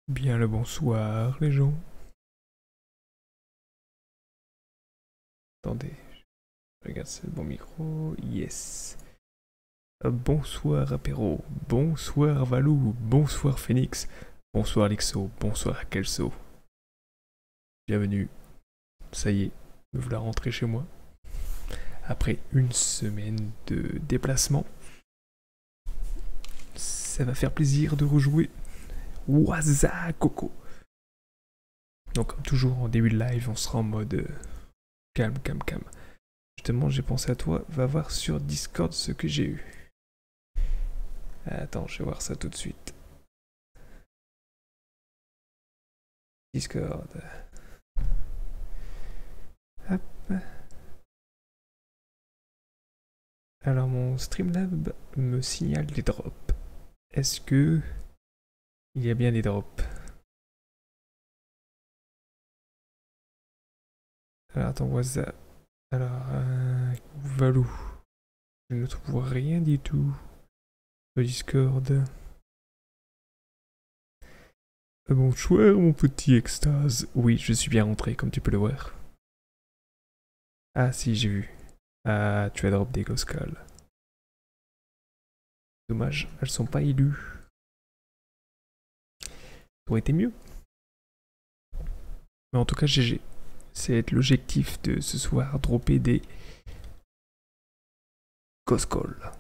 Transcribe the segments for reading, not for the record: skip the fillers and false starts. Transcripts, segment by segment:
Bien le bonsoir, les gens. Attendez, je regarde si c'est le bon micro. Yes. Bonsoir apéro, bonsoir Valou, bonsoir Phoenix, bonsoir Lixo, bonsoir Kelso. Bienvenue. Ça y est, me voilà rentré chez moi. Après une semaine de déplacement. Ça va faire plaisir de rejouer Waza Coco. Donc comme toujours en début de live, on sera en mode calme. Justement, j'ai pensé à toi, va voir sur Discord ce que j'ai eu. Attends, je vais voir ça tout de suite. Discord. Hop. Alors mon Streamlab me signale des drops. Est-ce que il y a bien des drops? Alors attends, vois ça. Alors, Valou. Je ne trouve rien du tout. Le Discord. Bonsoir mon petit extase. Oui, je suis bien rentré comme tu peux le voir. Ah si, j'ai vu. Ah, tu as drop des Ghost Calls. Dommage, elles sont pas élues. Ça aurait été mieux. Mais en tout cas, GG. C'est l'objectif de ce soir, dropper des Ghost Calls.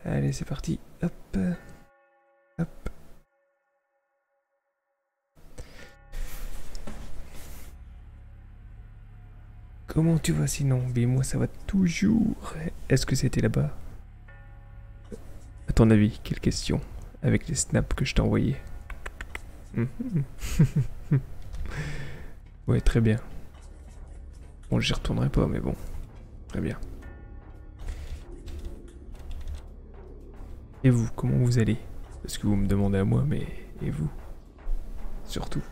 Allez, c'est parti. Hop. Hop. Comment tu vas sinon? Mais moi ça va toujours. Est-ce que c'était là-bas? À ton avis, quelle question? Avec les snaps que je t'ai envoyés. Ouais, très bien. Bon, j'y retournerai pas, mais bon. Très bien. Et vous, comment vous allez? Parce que vous me demandez à moi, mais... Et vous? Surtout.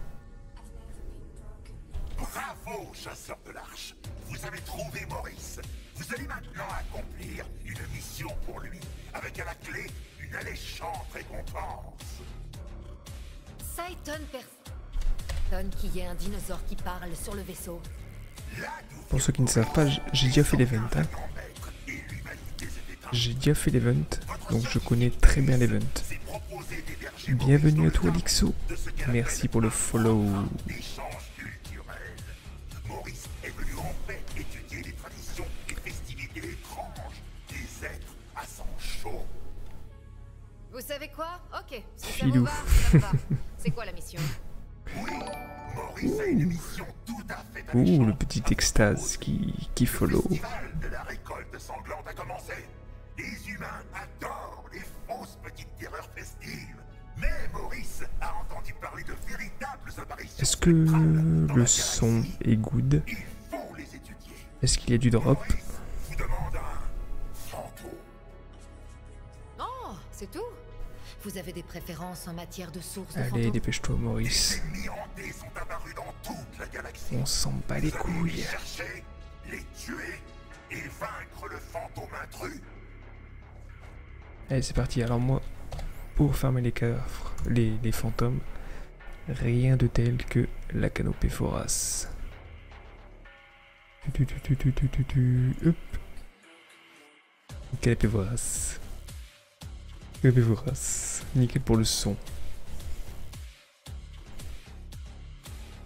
Bravo, chasseur de l'arche. Vous avez trouvé Maurice. Vous allez maintenant accomplir une mission pour lui, avec à la clé une alléchante récompense. Ça étonne personne qu'il y ait un dinosaure qui parle sur le vaisseau. Pour ceux qui ne savent pas, j'ai déjà fait l'event. Hein. J'ai déjà fait l'event, donc je connais très bien l'event. Bienvenue à toi, Lixo. Merci pour le follow. Maurice est venu en paix étudier les traditions et festivités étranges des êtres à sang chaud. Vous savez quoi? Ok, si ça Filou. vous va, ça me va. C'est quoi la mission? Oui, Maurice a une mission tout à fait Ouh, alléchante. le petit extase qui follow. Le festival de la récolte sanglante a commencé. Les humains adorent les fausses petites terreurs festives. Mais Maurice a entendu parler de véritables apparitions. Est-ce que le son est good? Il faut les étudier. Est-ce qu'il y a du drop? Maurice vous demande un fantôme. Oh, c'est tout? Vous avez des préférences en matière de sources de Allez, fantômes? dépêche-toi, Les Maurice. ennemis hantés sont apparus dans toute la galaxie. On s'en bat les Vous allez couilles. les chercher, les tuer et vaincre le fantôme intrus. Allez, c'est parti. Alors moi, pour farmer les coffres, les fantômes, rien de tel que la canopée vorace. Hop. Canopée vorace. Canopée vorace. Nickel pour le son.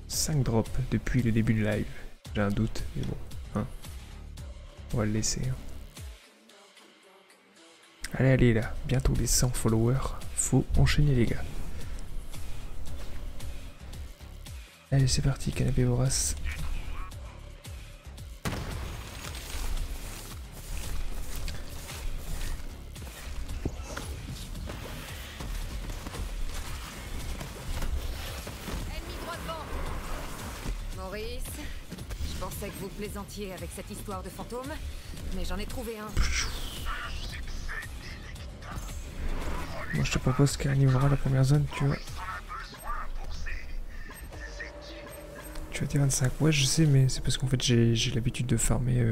5 drops depuis le début du live. J'ai un doute, mais bon. Hein. On va le laisser. Hein. Allez, là. Bientôt les 100 followers. Faut enchaîner, les gars. Allez, c'est parti, canapé vorace. Ennemi droit devant! Maurice, je pensais que vous plaisantiez avec cette histoire de fantôme, mais j'en ai trouvé un. Moi, je te propose qu'elle arrivera la première zone, tu vois. Tu vas dire 25. Ouais, je sais, mais c'est parce qu'en fait, j'ai l'habitude de farmer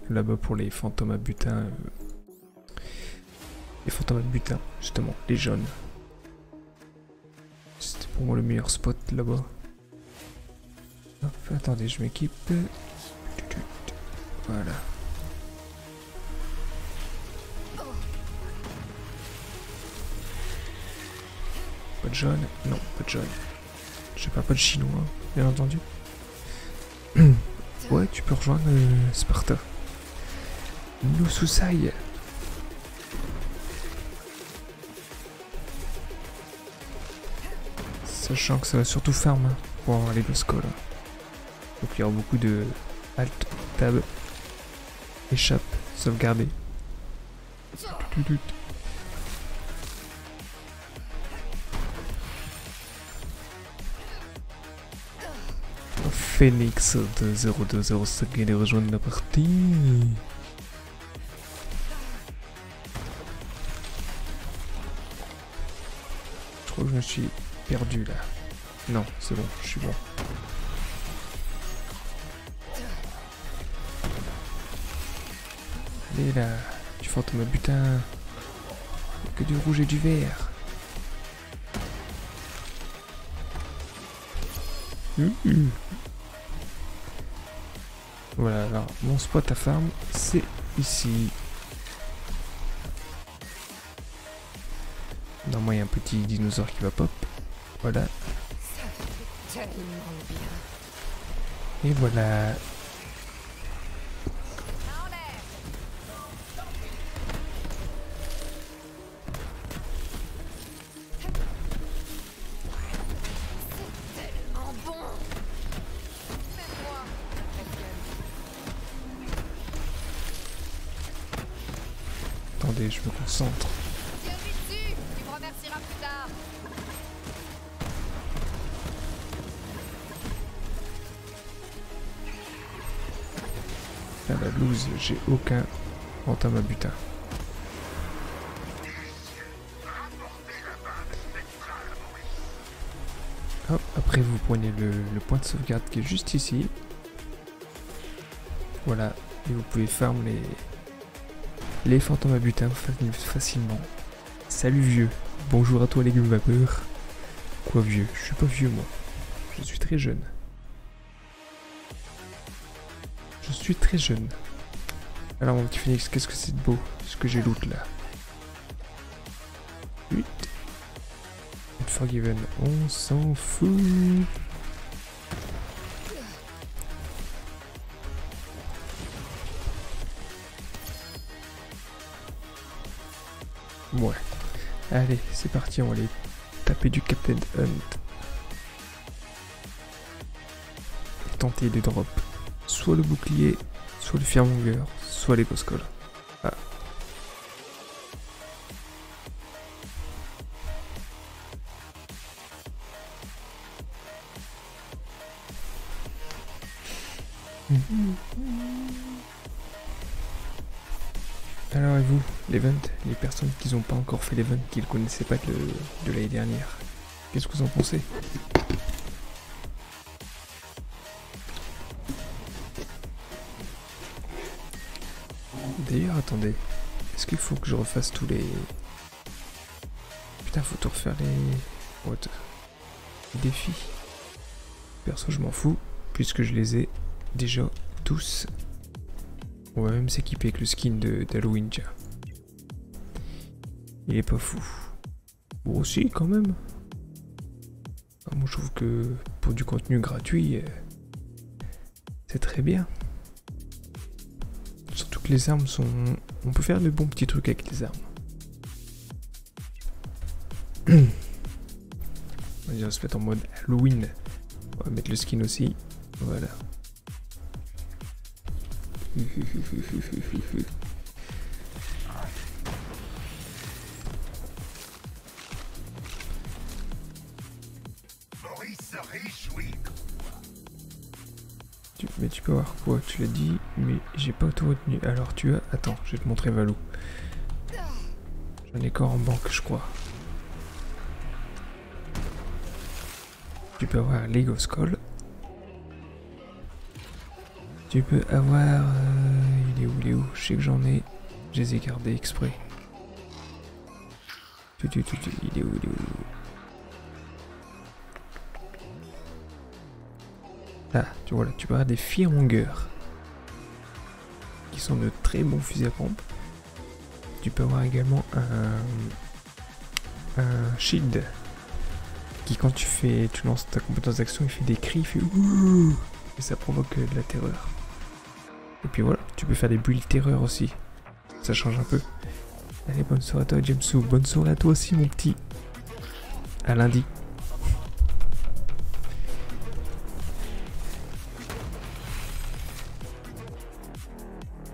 là-bas pour les fantômes à butin. Les fantômes à butin, justement, les jaunes. pour moi le meilleur spot là-bas. Hop, attendez, je m'équipe. Voilà. Pas de jaune? Non, pas de jaune. Je sais pas de chinois, bien entendu. Ouais, tu peux rejoindre Sparta. Nususai. Sachant que ça va surtout farm hein, pour avoir les Ghost Calls. Donc il y aura beaucoup de Alt, Tab, Échappe, Sauvegarder. Phoenix de 0205 vient de rejoindre la partie. Je crois que je me suis perdu là. Non, c'est bon, je suis bon. Allez là, tu fantôme butin. Que du rouge et du vert. Voilà, alors mon spot à farm, c'est ici. Normalement, il y a un petit dinosaure qui va pop. Voilà. Ça fait tellement bien. Et voilà. Attendez, je me concentre. Tire dessus, tu me remercieras plus tard. À la loose, j'ai aucun fantôme à butin. Hop, après vous prenez le point de sauvegarde qui est juste ici. Voilà, et vous pouvez farm les fantômes à butin facilement. Salut vieux, bonjour à toi légumes vapeur. Quoi vieux? Je suis pas vieux moi, je suis très jeune. Je suis très jeune. Alors mon petit Phoenix, qu'est-ce que c'est de beau ce que j'ai loot là. 8. Forgiven, on s'en fout. Ouais. Allez, c'est parti, on va aller taper du Captain Hunt. Et tenter de drop soit le bouclier, soit le Fearmonger, soit les Ghost Calls. Ah. Alors et vous, l'event, les personnes qui n'ont pas encore fait l'event, qui ne le connaissaient pas de l'année dernière, qu'est-ce que vous en pensez? D'ailleurs, attendez, est-ce qu'il faut que je refasse tous les... Putain, faut tout refaire les défis. Perso, je m'en fous, puisque je les ai déjà tous. On va même s'équiper avec le skin d'Halloween, tiens. Il est pas fou. Bon, aussi, quand même. Ah, moi, je trouve que pour du contenu gratuit, c'est très bien. Surtout que les armes sont... On peut faire de bons petits trucs avec les armes. On va se mettre en mode Halloween. On va mettre le skin aussi. Voilà. Maurice se réjouit. Mais tu peux avoir quoi? Tu l'as dit, mais j'ai pas tout retenu. Alors tu as... Attends, je vais te montrer Valou. J'en ai encore en banque, je crois. Tu peux avoir les Ghost Calls. Tu peux avoir... il est où? Je sais que j'en ai. Je les ai gardés exprès. Il est où? Ah, voilà, tu peux avoir des Fearmonger, qui sont de très bons fusils à pompe. Tu peux avoir également un Shield, qui quand tu lances ta compétence d'action, il fait des cris, il fait ouh, et ça provoque de la terreur. Et puis voilà, tu peux faire des bulles terreur aussi, ça change un peu. Allez, bonne soirée à toi Jamesou, bonne soirée à toi aussi mon petit. À lundi.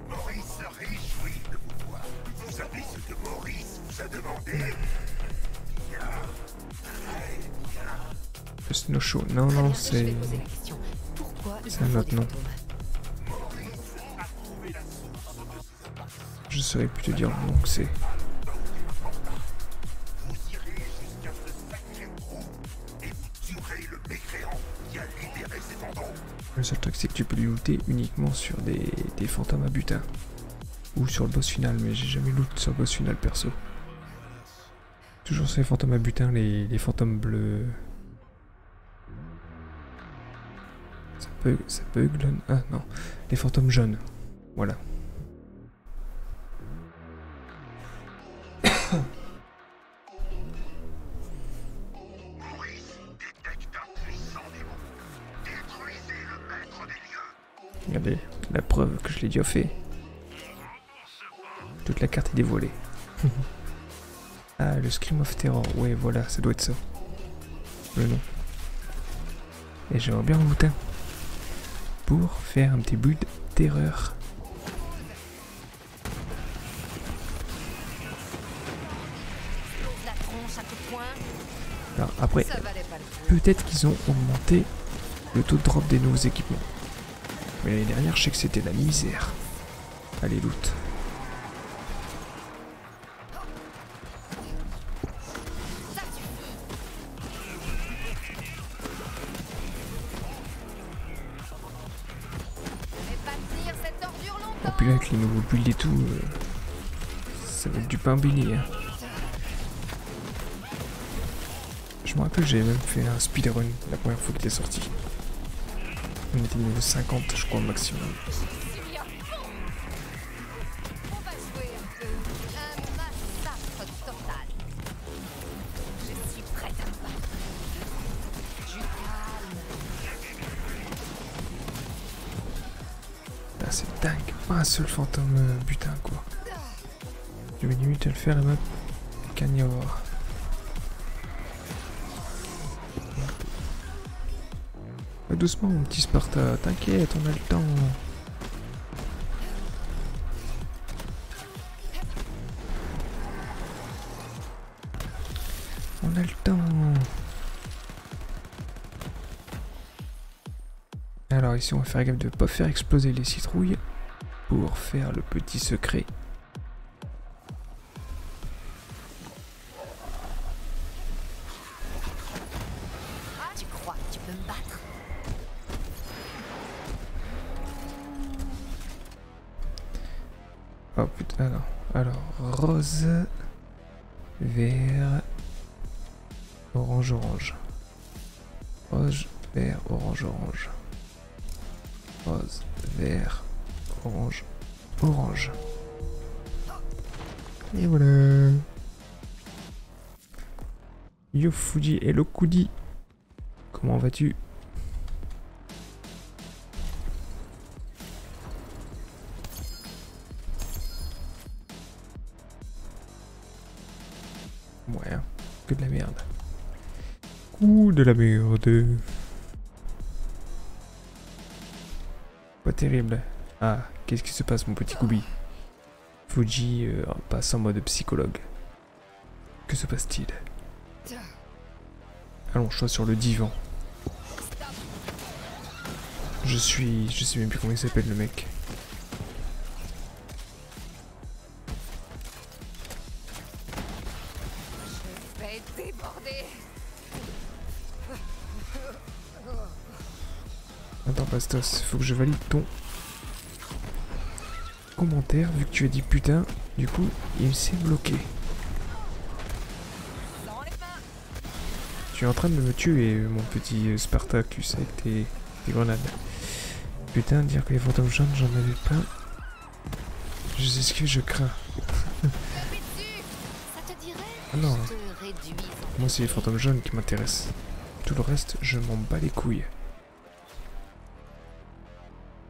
Maurice se réjouit de vous voir. Vous savez ce que Maurice vous a demandé? Bien. Très bien. Le Snow Show, non, Très non, bien, je c'est... vais poser la question. Pourquoi il c'est vous un faut autre des nom. fantômes? Maurice a trouvé la source de ce passé. Je saurais plus te dire le nom que c'est. Vous irez jusqu'à ce sacré trou et vous tuerez le mécréant qui a libéré ses fantômes. Le seul truc c'est que tu peux les looter uniquement sur des fantômes à butin. Ou sur le boss final, mais j'ai jamais loot sur le boss final perso. Toujours sur les fantômes à butin, les fantômes bleus. Ça bug là. Ah non, les fantômes jaunes. Voilà. Maurice détecte un puissant démon. Détruisez le maître des lieux. Regardez, la preuve que je l'ai déjà fait. Toute la carte est dévoilée. Ah, le Scream of Terror. Ouais, voilà, ça doit être ça. Le nom. Et j'aimerais bien en looter un. Pour faire un petit build terreur. La tronche à coups de poing, Alors après, ça valait pas le coup. peut-être qu'ils ont augmenté le taux de drop des nouveaux équipements. Mais l'année dernière, je sais que c'était la misère. Allez, loot. Ça suffit. Et pas tenir cette ordure Et longtemps. puis là, avec les nouveaux builds et tout, ça va être du pain béni. Hein. Je me rappelle, j'avais même fait un speedrun la première fois qu'il était sorti. On était niveau 50, je crois, au maximum. Je suis à fond. On va jouer un peu. Un massacre total. Je suis prête à me battre. Du calme. Là, c'est dingue. Pas un seul fantôme butin, quoi. Je vais limite à le faire, la map. Cagnard. Doucement, mon petit Sparta. T'inquiète, on a le temps. On a le temps. Alors ici, on va faire gaffe de ne pas faire exploser les citrouilles pour faire le petit secret. Tu crois que tu peux me battre? Oh putain, non. Alors, rose, vert, orange, orange. Rose, vert, orange, orange. Rose, vert, orange, orange. Et voilà. Yo Fuji, hello Kudi. Comment vas-tu? Ouais, hein, que de la merde. Ouh, de la merde. Pas terrible. Ah, qu'est-ce qui se passe, mon petit Koubi? Fuji passe en mode psychologue. Que se passe-t-il? Allonge-toi sur le divan. Je sais même plus comment il s'appelle le mec. Je vais déborder. Attends, Bastos, faut que je valide ton commentaire, vu que tu as dit putain, du coup, il s'est bloqué. Dans les mains. Tu es en train de me tuer, mon petit Spartacus, avec tes Des grenades. Putain, dire que les fantômes jaunes, j'en avais plein. Je sais ce que je crains. Ah non. Moi, c'est les fantômes jaunes qui m'intéressent. Tout le reste, je m'en bats les couilles.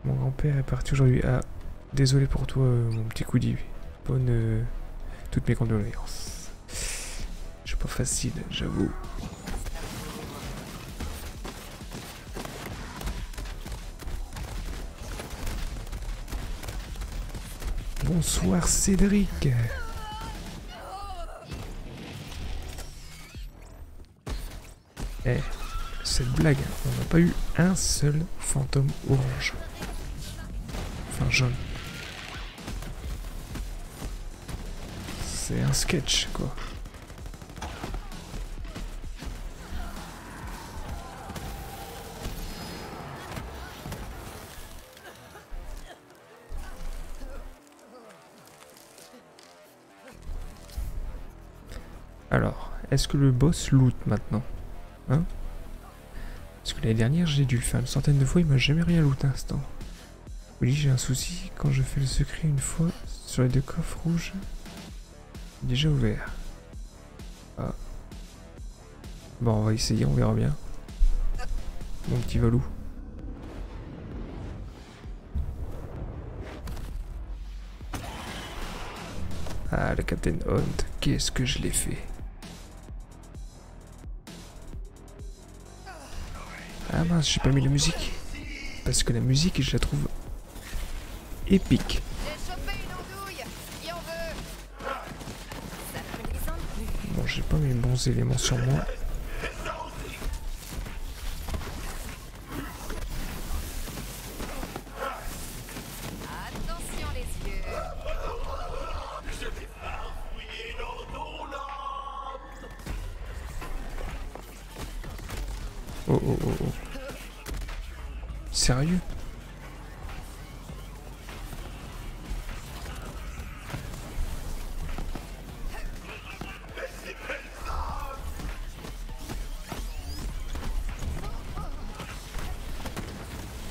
Mon grand-père est parti aujourd'hui. Ah, désolé pour toi, mon petit Coudi. Bonne... toutes mes condoléances. C'est pas facile, j'avoue. Bonsoir Cédric. Eh, cette blague, on n'a pas eu un seul fantôme orange. Enfin jaune. C'est un sketch quoi. Alors, est-ce que le boss loot maintenant? Hein? Parce que l'année dernière, j'ai dû le faire une centaine de fois, il m'a jamais rien loot à l'instant. Oui, j'ai un souci, quand je fais le secret une fois, sur les deux coffres rouges, déjà ouvert. Ah. Bon, on va essayer, on verra bien. Mon petit Valou. Ah, le Captain Hunt, qu'est-ce que je l'ai fait? Ah mince, j'ai pas mis la musique. Parce que la musique, je la trouve épique. Bon, j'ai pas mes bons éléments sur moi. Oh oh oh oh. Sérieux?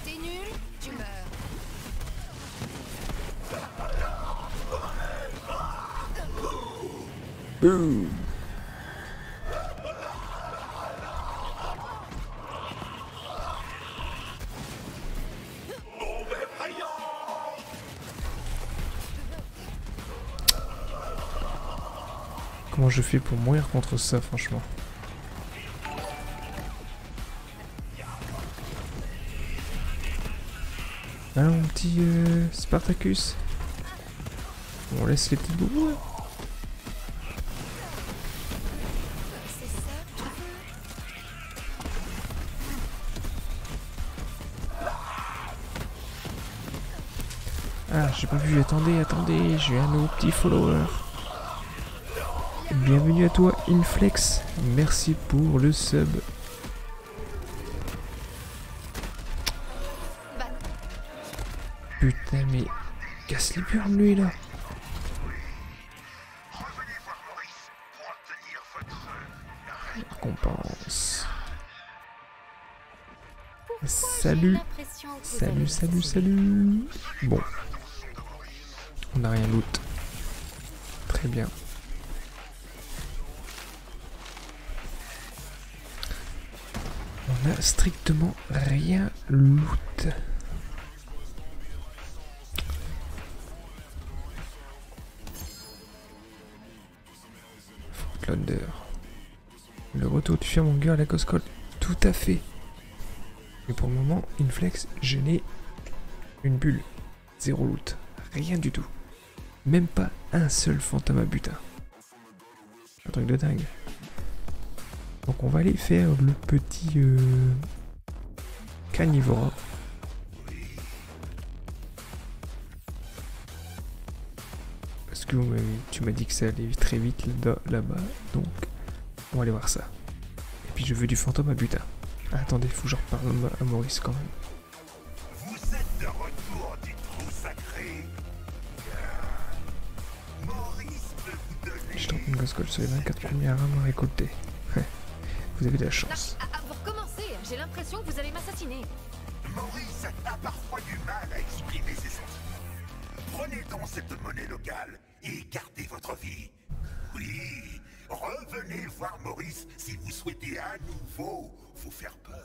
T'es nul, tu meurs. Boum. Comment je fais pour mourir contre ça, franchement? Ah, mon petit Spartacus. On laisse les petites boubous. Ah, j'ai pas vu. Attendez, attendez. J'ai un nouveau petit follower. Bienvenue à toi, Inflex. Merci pour le sub. Putain, mais casse les burnes, lui, là. Récompense. Salut. Salut, salut, salut. Bon. On n'a rien loot. Très bien. On a strictement rien loot. Frontlander. Le retour du firmonger à la Coscol. Tout à fait. Mais pour le moment, Inflex, je n'ai une bulle. Zéro loot. Rien du tout. Même pas un seul fantôme à butin. Un truc de dingue. Donc on va aller faire le petit carnivore. Parce que tu m'as dit que ça allait très vite là-bas. Donc on va aller voir ça. Et puis je veux du fantôme à butin. Ah, attendez, faut que je reparle à Maurice quand même. Vous êtes de retour du trou sacré. Maurice peut vous donner... Je tente une Goscol sur les 24 premières armes à récolter. Vous avez de la chance. Pour commencer, j'ai l'impression que vous allez m'assassiner. Maurice a parfois du mal à exprimer ses sentiments. Prenez donc cette monnaie locale et gardez votre vie. Oui, revenez voir Maurice si vous souhaitez à nouveau vous faire peur.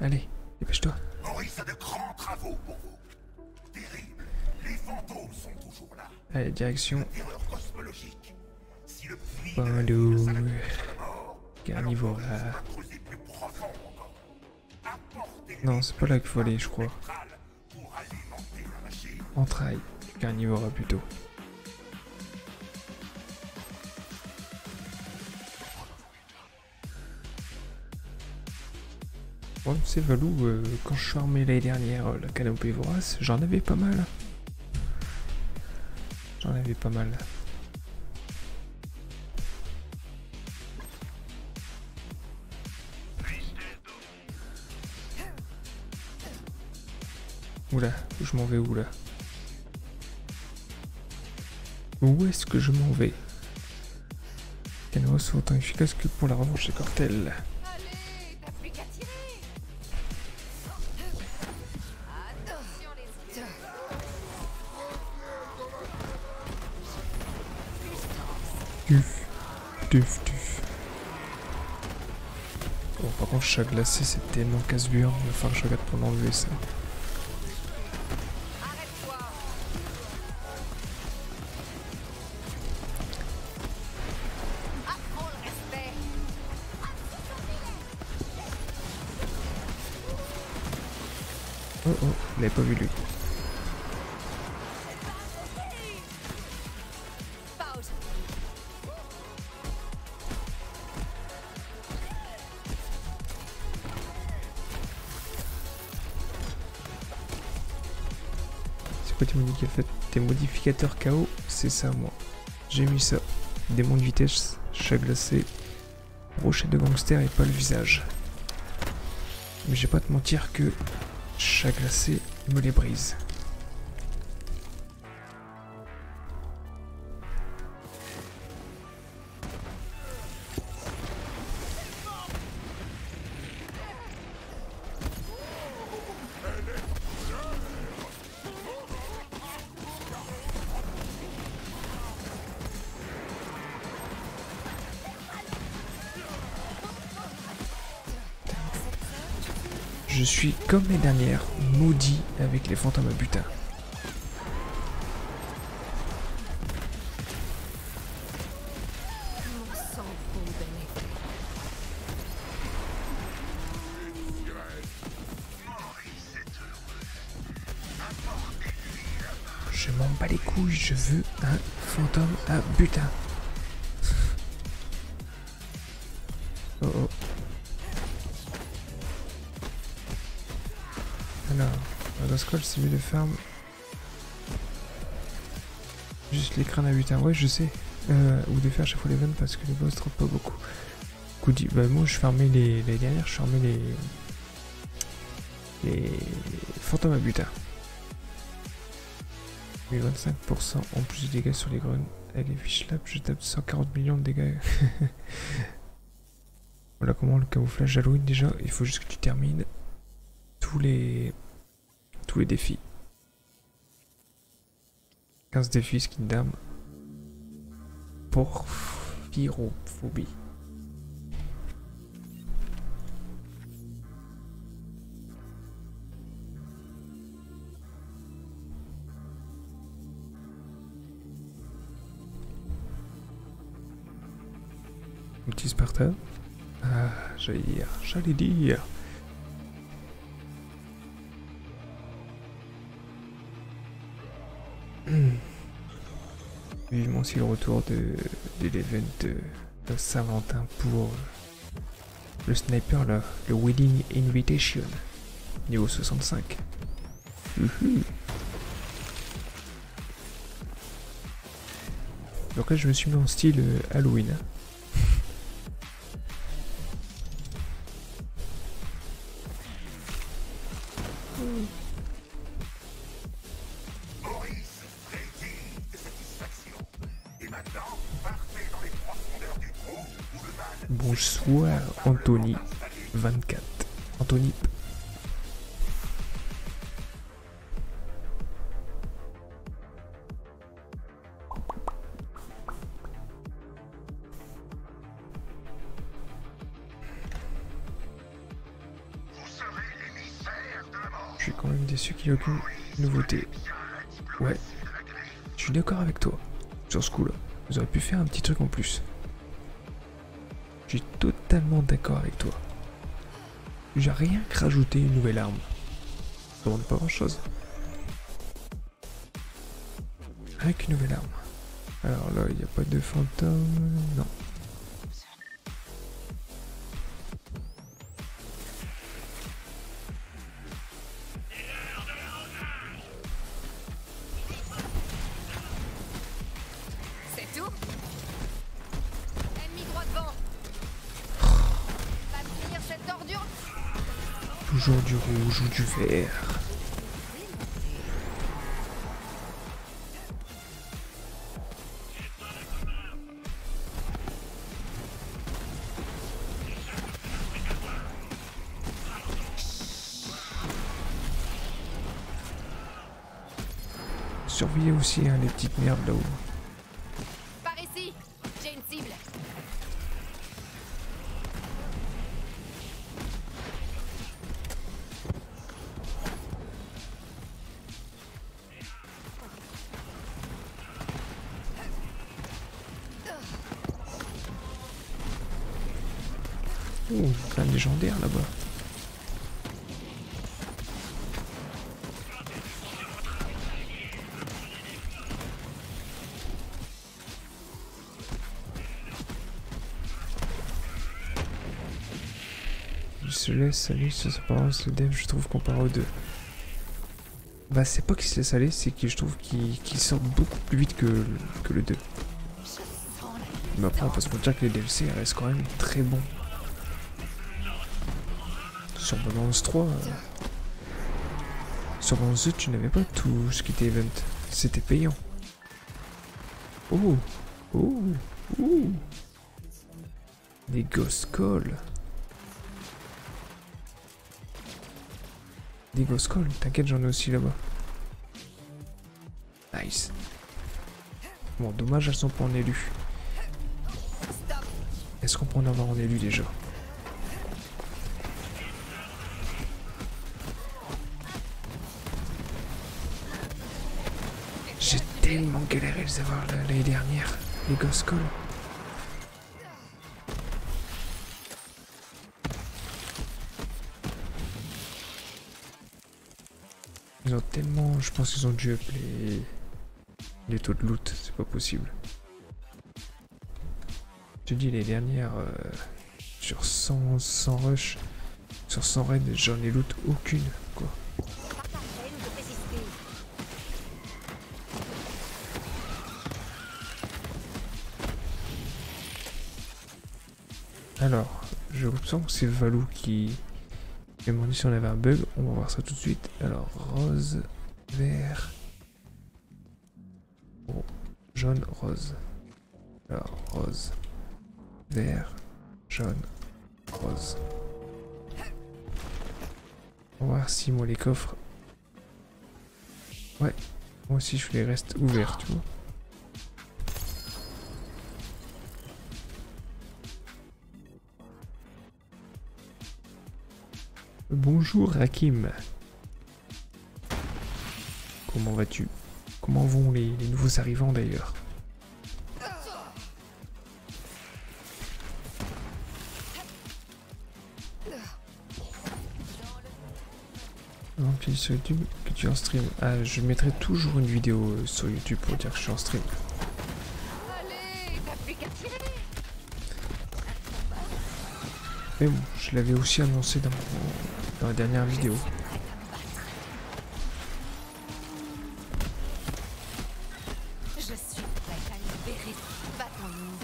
Allez, dépêche-toi. Maurice a de grands travaux pour vous. Terrible, les fantômes sont toujours là. Allez, direction. Terreur cosmologique. Si le puits Balou. de la mort, Carnivora. alors creuser plus profond encore. Apportez Non, c'est pas là qu'il faut aller, je crois. pour alimenter la machine. Entrailles. Carnivora plutôt. Bon, tu sais, Valou, quand je suis armé l'année dernière, la canopée vorace, j'en avais pas mal. J'en avais pas mal. Oula, je m'en vais où là? Où est-ce que je m'en vais? Canoës sont autant efficace que pour la revanche des cartels. Allez, t'as plus qu'à tirer. Attention les yeux. Tuf, tuf, tuf. Bon, par contre, chat glacé, c'est tellement casse-burn, il va falloir que je regarde pour l'enlever ça. Arrête-toi. Apprends le respect. Oh oh, il avait pas vu lui. Pause. C'est quoi tes modificateurs KO? C'est ça, moi. J'ai mis ça. Démon de vitesse, chat glacé, rocher de gangster et pas le visage. Mais je vais pas te mentir que chat glacé me les brise. Je suis comme les dernières, maudit avec les fantômes à butin. Mon sang condamné. Je m'en bats les couilles, je veux un fantôme à butin. Oh oh. Alors, dans ce cas, c'est mieux de farm. Juste les crânes à butin, ouais, je sais. Ou de faire à chaque fois les vannes parce que les boss drop pas beaucoup. Goody, bah moi je farmais les dernières, je farmais les fantômes à butin. 25% en plus de dégâts sur les grunts. Avec les fiches là, je tape 140 millions de dégâts. Voilà comment le camouflage Halloween déjà, il faut juste que tu termines tous les défis. 15 défis skin d'armes. Porphyrophobie. Petit Sparta. Ah, j'allais dire. Vivement aussi le retour de l'event de Saint-Valentin pour le sniper là, le Wedding Invitation, niveau 65. Donc là je me suis mis en style Halloween. Hein. Maurice frétille de satisfaction. Et maintenant, partez dans les profondeurs du trou où le mal Bonsoir Anthony 24. Anthony. Je suis quand même déçu qu'il n'y ait aucune nouveauté. Ouais, je suis d'accord avec toi. Sur ce coup-là, vous auriez pu faire un petit truc en plus. Je suis totalement d'accord avec toi. J'ai rien que rajouter une nouvelle arme. Ça demande pas grand chose. Rien qu'une nouvelle arme. Alors là, il n'y a pas de fantôme. Non. C'est tout? Ennemi droit devant. Va finir cette ordure. Toujours du rouge ou du vert. Surveillez aussi hein, les petites merdes là-haut. Par ici. J'ai une cible. Oh, plein de légendaires là-bas. Il se laisse aller sur sa apparence, le dev, je trouve, comparé aux deux. Bah, c'est pas qu'il se laisse aller, c'est que je trouve qu'il sort beaucoup plus vite que le 2. Mais après, on peut se dire que les DLC restent quand même très bons. Sur Borderlands 3, sur Borderlands 2, tu n'avais pas tout ce qui était event. C'était payant. Oh, oh, oh. Des Ghost Calls. Des Ghost Calls, t'inquiète, j'en ai aussi là-bas. Nice. Bon, dommage, elles sont pas en élu. Est-ce qu'on peut en avoir en élu déjà? J'ai tellement galéré à les avoir l'année dernière, les Ghost Calls. Ils ont tellement... Je pense qu'ils ont dû up les taux de loot, c'est pas possible. Je te dis, les dernières, sur 100 rush, sur 100 raids, j'en ai loot aucune, quoi. Alors, je sens que c'est Valou qui m'a demandé si on avait un bug. On va voir ça tout de suite. Alors, rose, vert, oh, jaune, rose. Alors, rose, vert, jaune, rose. On va voir si moi les coffres... Ouais, moi aussi je les reste ouverts, tu vois. Bonjour Hakim. Comment vas-tu? Comment vont les nouveaux arrivants d'ailleurs? Remplis sur YouTube que tu es en stream. Ah, je mettrai toujours une vidéo sur YouTube pour dire que je suis en stream. Allez, t'as plus qu'à tirer. Mais bon, je l'avais aussi annoncé dans la dernière vidéo. Je suis prête à libérer. Battons-nous.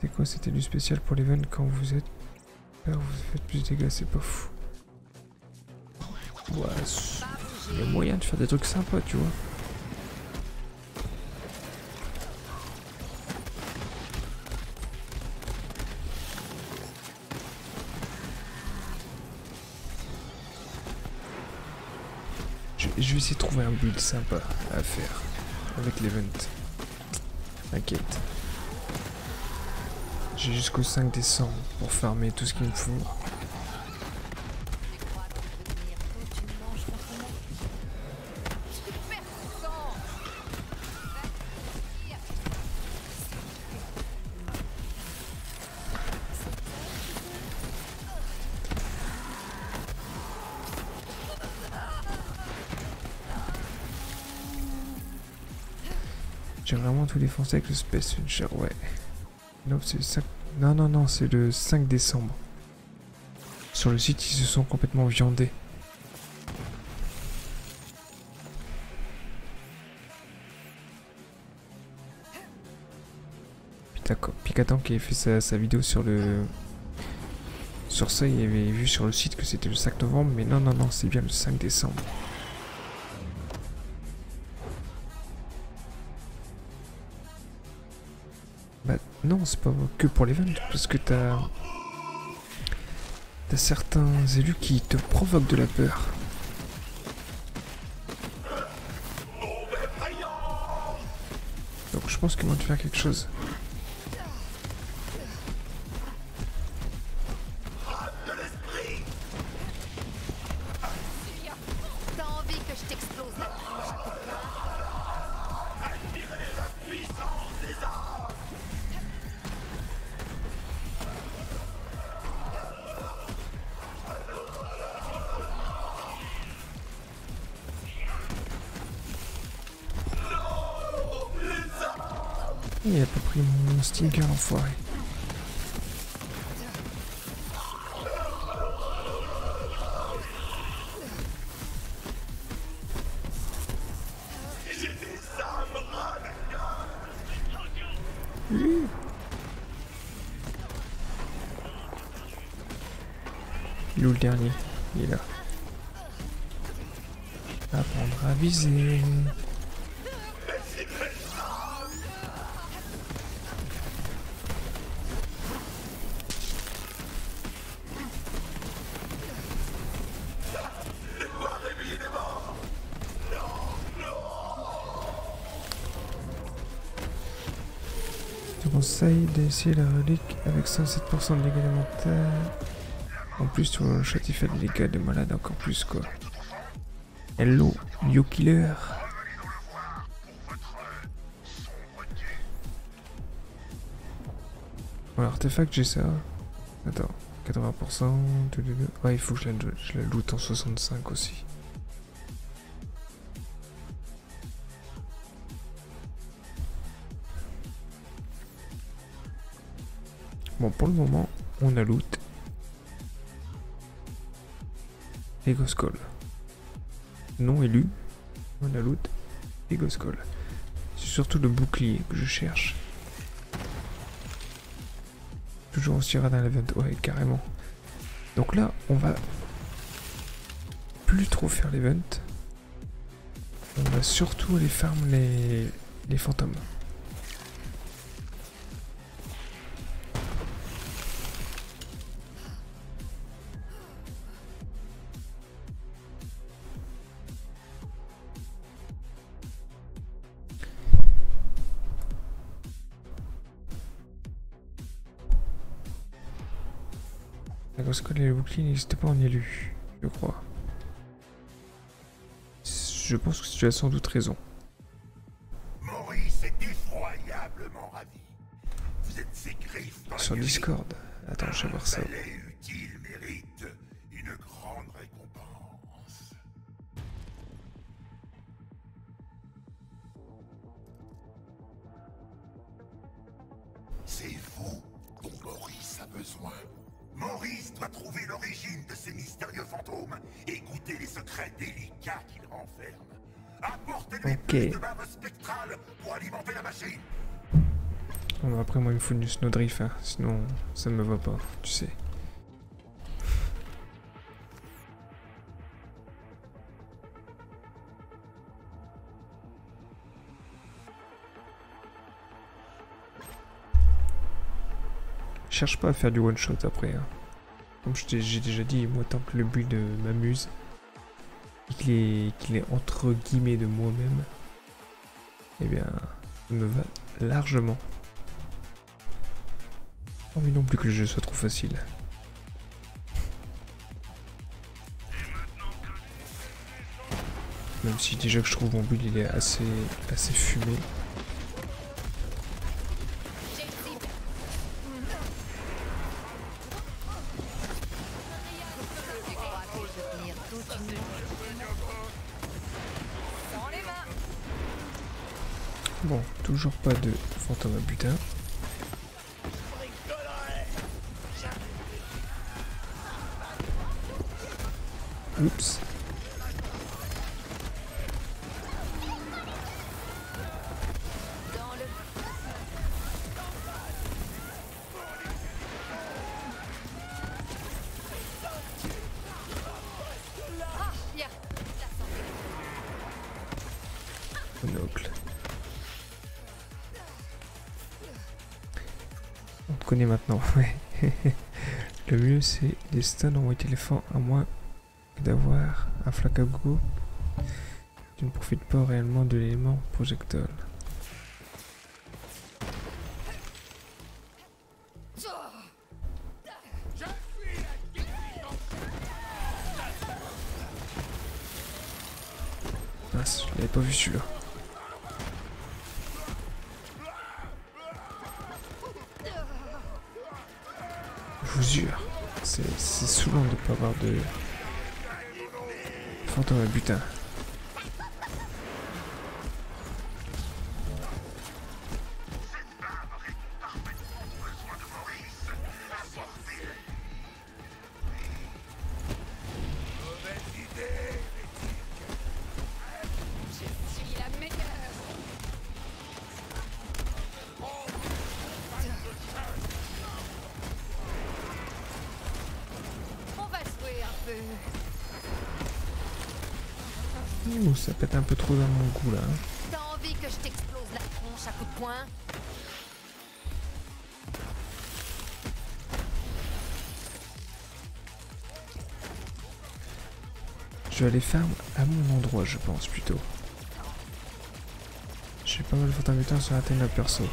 C'est quoi cet élu spécial pour l'event quand vous êtes... Alors vous faites plus de dégâts, c'est pas fou. Ouais, il y a moyen de faire des trucs sympas, tu vois. Je vais essayer de trouver un build sympa à faire avec l'event. T'inquiète. J'ai jusqu'au 5 décembre pour farmer tout ce qu'il me faut. Tu crois que tu peux tenir toute une manche contre moi? Tu perds ton sang. J'ai vraiment tout défoncé avec le Space Launcher, ouais. Non, c'est le 5... Non, c'est le 5 décembre. Sur le site, ils se sont complètement viandés. D'accord. Picatan qui avait fait sa vidéo sur le... Sur ça, il avait vu sur le site que c'était le 5 novembre, mais non, c'est bien le 5 décembre. Bah non, c'est pas que pour l'event, parce que t'as certains élus qui te provoquent de la peur. Donc je pense qu'ils vont te faire quelque chose. T'as envie que je t'explose la tronche à coups de poing? Il a pas pris mon Stinger, l'enfoiré. Il est où le dernier? Il est là. Apprendre à viser. Je te conseille d'essayer la relique avec 107% de dégâts élémentaires. En plus, tu vois, le chat il fait des dégâts de malade encore plus quoi. Hello, Yo Killer. Voilà, artefact, j'ai ça. Attends, 80%. Ouais, il faut que je la loot en 65 aussi. Bon, pour le moment, on a loot. Ego Skull. Non élu. On a loot. Ego Skull. C'est surtout le bouclier que je cherche. Toujours aussi radin l'event. Ouais, carrément. Donc là, on va plus trop faire l'event. On va surtout aller farm les fantômes. Parce que les boucliers n'existaient pas en élu, je crois. Je pense que tu as sans doute raison. Maurice est effroyablement ravi. Vous êtes ses griffes dans Sur la nuit. Discord. Attends, je vais voir ça. Un valet utile mérite une grande récompense. C'est vous dont Maurice a besoin. Maurice doit trouver l'origine de ces mystérieux fantômes et goûter les secrets délicats qu'ils renferment. Apportez-lui plus de bave spectrale pour alimenter la machine. Bon, après, moi, il me faut du Snowdrift, hein. Sinon, ça ne me va pas, tu sais. Cherche pas à faire du one shot après, hein. Comme j'ai déjà dit, moi tant que le build m'amuse, qu'il est entre guillemets de moi-même, eh bien, ça me va largement. Pas envie non plus que le jeu soit trop facile. Même si déjà que je trouve mon build il est assez fumé. Bon, toujours pas de fantôme à butin. Oups. Monocle. On te connaît maintenant, ouais. Le mieux c'est les stuns en white éléphant à moins d'avoir un flac à go. Tu ne profites pas réellement de l'élément projectile. Mince, je l'avais pas vu celui-là. Je vous jure, c'est saoulant de pas avoir de fantôme à butin. Ouh, ça pète un peu trop dans mon goût là. T'as envie que je t'explose la tronche à coups de poing? Je vais aller farm à mon endroit, je pense plutôt. J'ai pas mal de fantômes butins sur Athéna perso.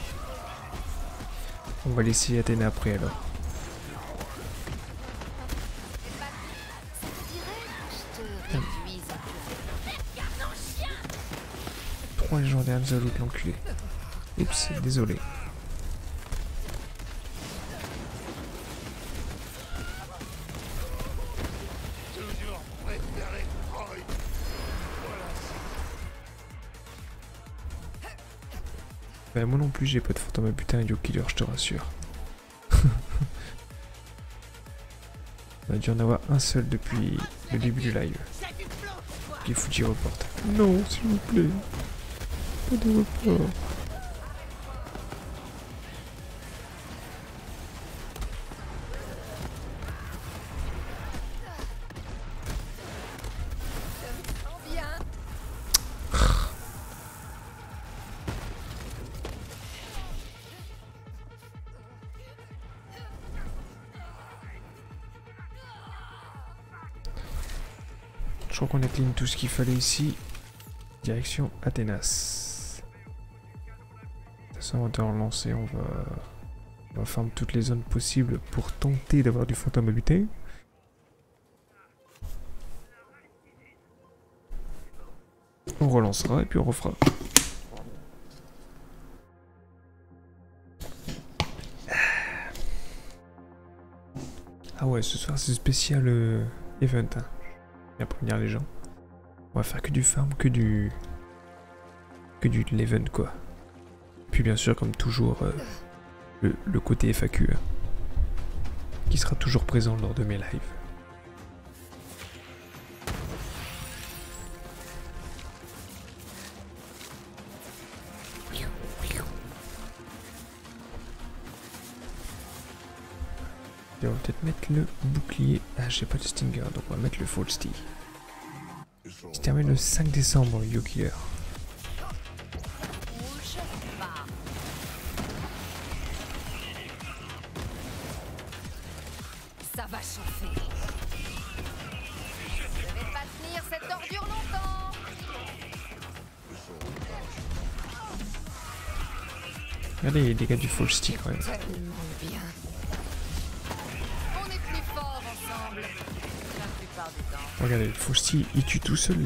On va laisser Athéna après alors. Je te réduise un peu. 3 légendaires de l'autre l'enculé. Oups, désolé. Bah moi non plus j'ai pas de fantôme à butin et du killer, je te rassure. On a dû en avoir un seul depuis le début du live. Il faut que j'y reporte. Non, s'il vous plaît. Pas de report. Bien. Je crois qu'on a clean tout ce qu'il fallait ici. Direction Athénas. De toute façon, on va te relancer. On va farm toutes les zones possibles pour tenter d'avoir du fantôme à butin. On relancera et puis on refera. Ah ouais, ce soir c'est spécial event. Hein. Bien prévenir les gens. On va faire que du farm, que du l'event quoi. Puis bien sûr comme toujours le côté FAQ hein, qui sera toujours présent lors de mes lives. Et on va peut-être mettre le bouclier. Ah j'ai pas de stinger donc on va mettre le full stick. Qui termine le 5 décembre, Yo Killer. Bouge pas. Ça va chauffer. Je vais pas tenir cette ordure Regardez les dégâts du false stick quand même. Tellement bien. On est plus forts ensemble. La plupart du temps. Regardez, le false stick, il tue tout seul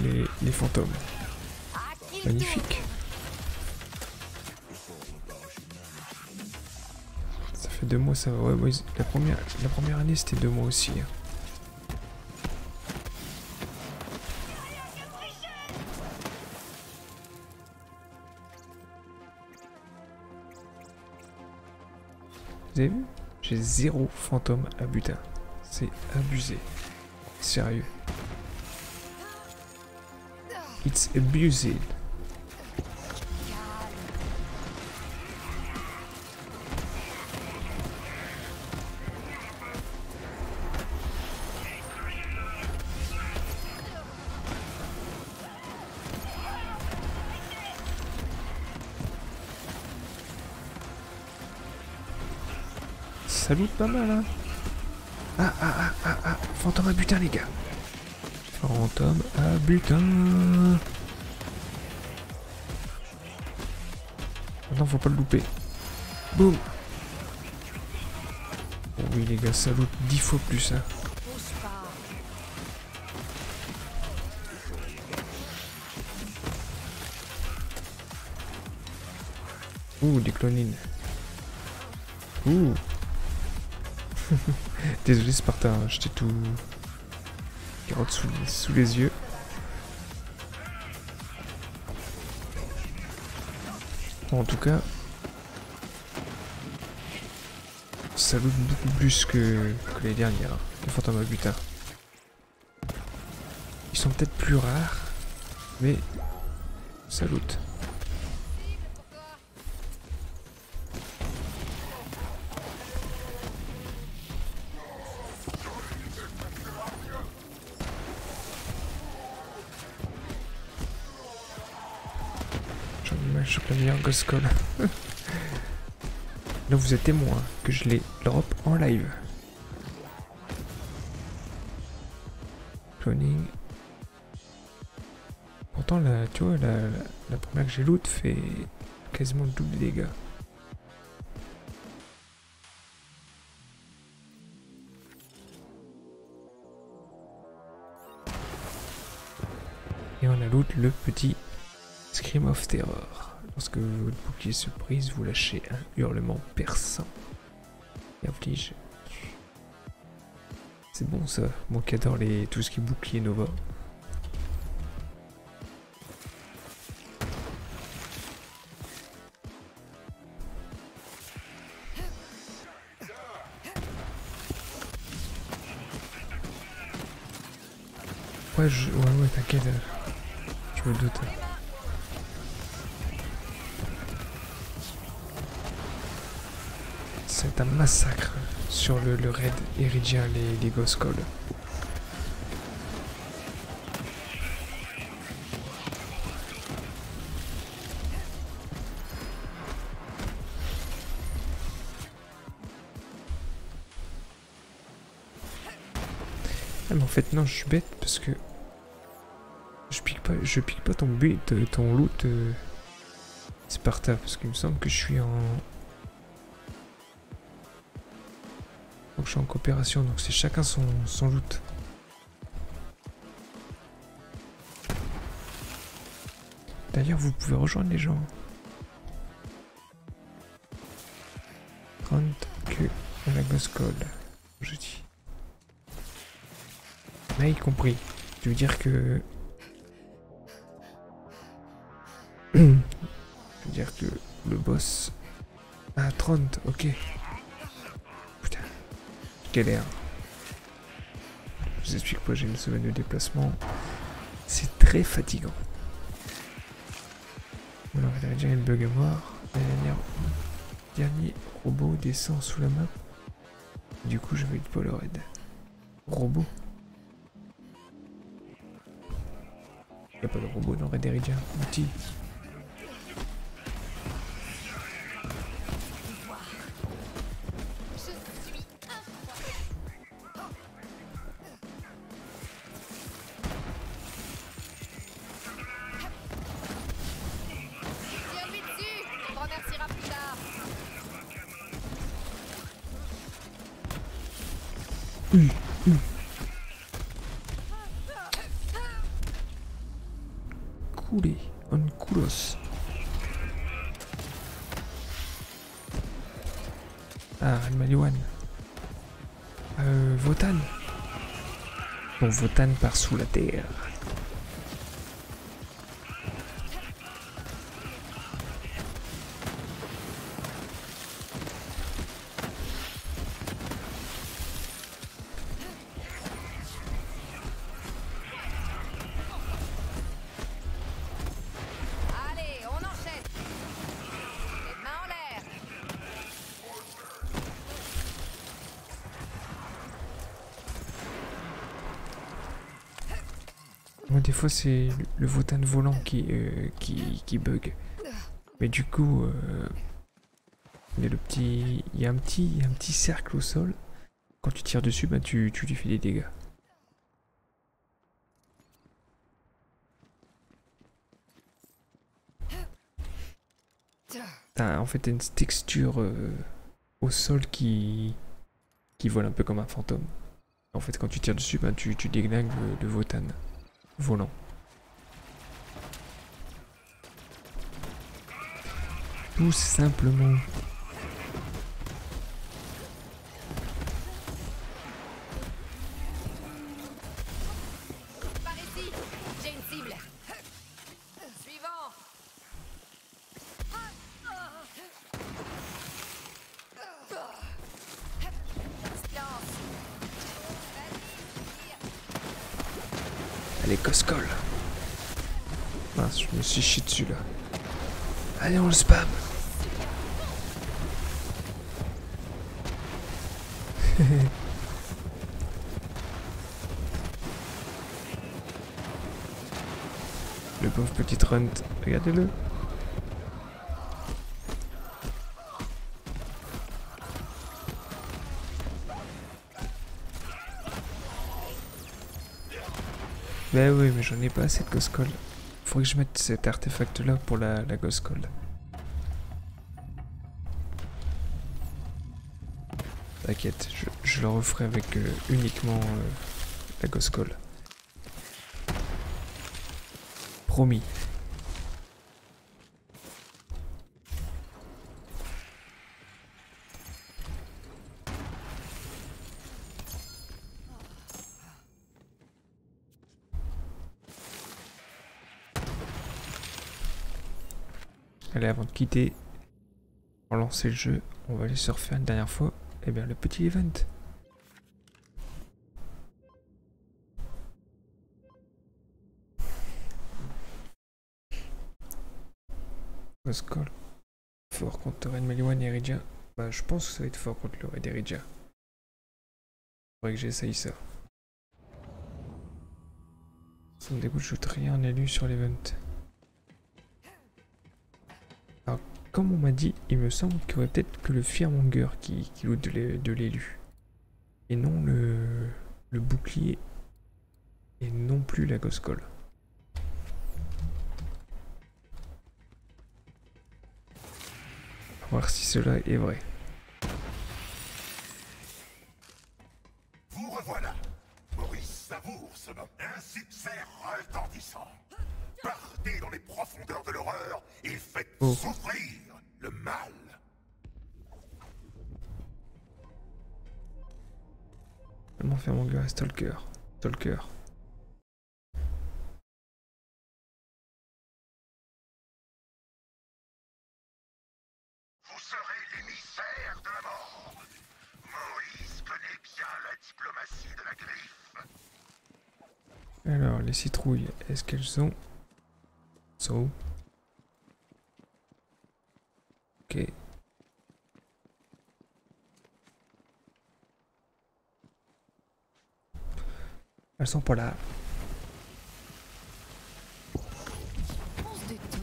les fantômes. À qui le Magnifique. Ça fait 2 mois, ça va. Ouais, la première année, c'était 2 mois aussi. Hein. Vous avez vu? J'ai 0 fantôme à butin. C'est abusé. Sérieux. It's abused. Ça loot pas mal, hein. Ah, fantôme à butin, les gars. Fantôme à butin. Maintenant, faut pas le louper. Boum. Oh oui, les gars, ça loot 10 fois plus, hein. bouge pas. Ouh, des clonines. Ouh. Désolé Sparta, hein, j'étais tout... carotte sous les yeux. Bon, en tout cas... ça loot beaucoup plus que les dernières, hein, les fantômes à butin. Ils sont peut-être plus rares, mais ça loot. Je chope la meilleure Ghost Call. Là vous êtes témoin que je l'ai drop en live. Cloning. Pourtant là, tu vois, la première que j'ai loot fait quasiment le double des dégâts. Et on a loot le petit Scream of Terror. Lorsque votre bouclier se brise, vous lâchez un hurlement perçant et afflige. C'est bon ça, moi qui adore tout ce qui est bouclier Nova. Ouais, t'inquiète, je me doute. C'est un massacre sur le raid Eridien, les Ghost Call. Ah, mais en fait non, je suis bête parce que je pique pas ton loot Sparta, parce qu'il me semble que je suis en... Donc je suis en coopération, donc c'est chacun son loot. D'ailleurs, vous pouvez rejoindre les gens. 30 que à la Ghost Call, je dis. Mais y compris. Je veux dire que... je veux dire que le boss... Ah, 30, ok. Putain. Galère. Je vous explique pas, j'ai une semaine de déplacement. C'est très fatigant. Alors, il y a déjà une bug à mort. Dernier robot descend sous la map. Du coup, je vais être pas le raid. Robot. Il n'y a pas de robot dans Red Eridien. Outil. Tiens-lui dessus, on te remerciera plus tard. Coulé, on coulos. Ah, Maliwan. Votan. Bon, Votan part sous la terre. Allez, on enchaîne. Les mains en l'air. Moi, des fois, c'est le Votan volant qui bug. Mais du coup, il y a il y a un petit cercle au sol. Quand tu tires dessus, bah, tu lui fais des dégâts. En fait, t'as une texture au sol qui vole un peu comme un fantôme. En fait, quand tu tires dessus, bah, tu déglingues le Votan volant. Tout simplement. Par ici, j'ai une cible. Suivant. Silence. Allez, Coscol. Mince, je me suis chié dessus là. Allez, on le spam. Le pauvre petit Runt, regardez-le. Ben oui, mais j'en ai pas assez de Coscol. Faudrait que je mette cet artefact là pour la Coscol. T'inquiète, je le referai avec uniquement la Coscol. Promis. Allez, avant de quitter, pour lancer le jeu, on va aller se refaire une dernière fois. Eh bien, le petit event. Coscol. Fort contre Red Maliwan et Ridja. Bah, je pense que ça va être fort contre le Red et Ridja. Faudrait que j'essaye ça. Ça me dégoûte, je joue rien en élu sur l'event. Alors, comme on m'a dit, il me semble qu'il y aurait peut-être que le Fearmonger qui loot de l'élu. Et non le bouclier. Et non plus la Coscol. On va voir si cela est vrai. Vous revoilà. Maurice savoure ce moment. Un succès retentissant. Partez dans les profondeurs de l'horreur et faites souffrir le mal. Comment faire mon gars à Stalker. Stalker. Vous serez l'émissaire de la mort. Maurice connaît bien la diplomatie de la griffe. Alors, les citrouilles, est-ce qu'elles sont... So. Ok. Elles sont pas là. On se détend.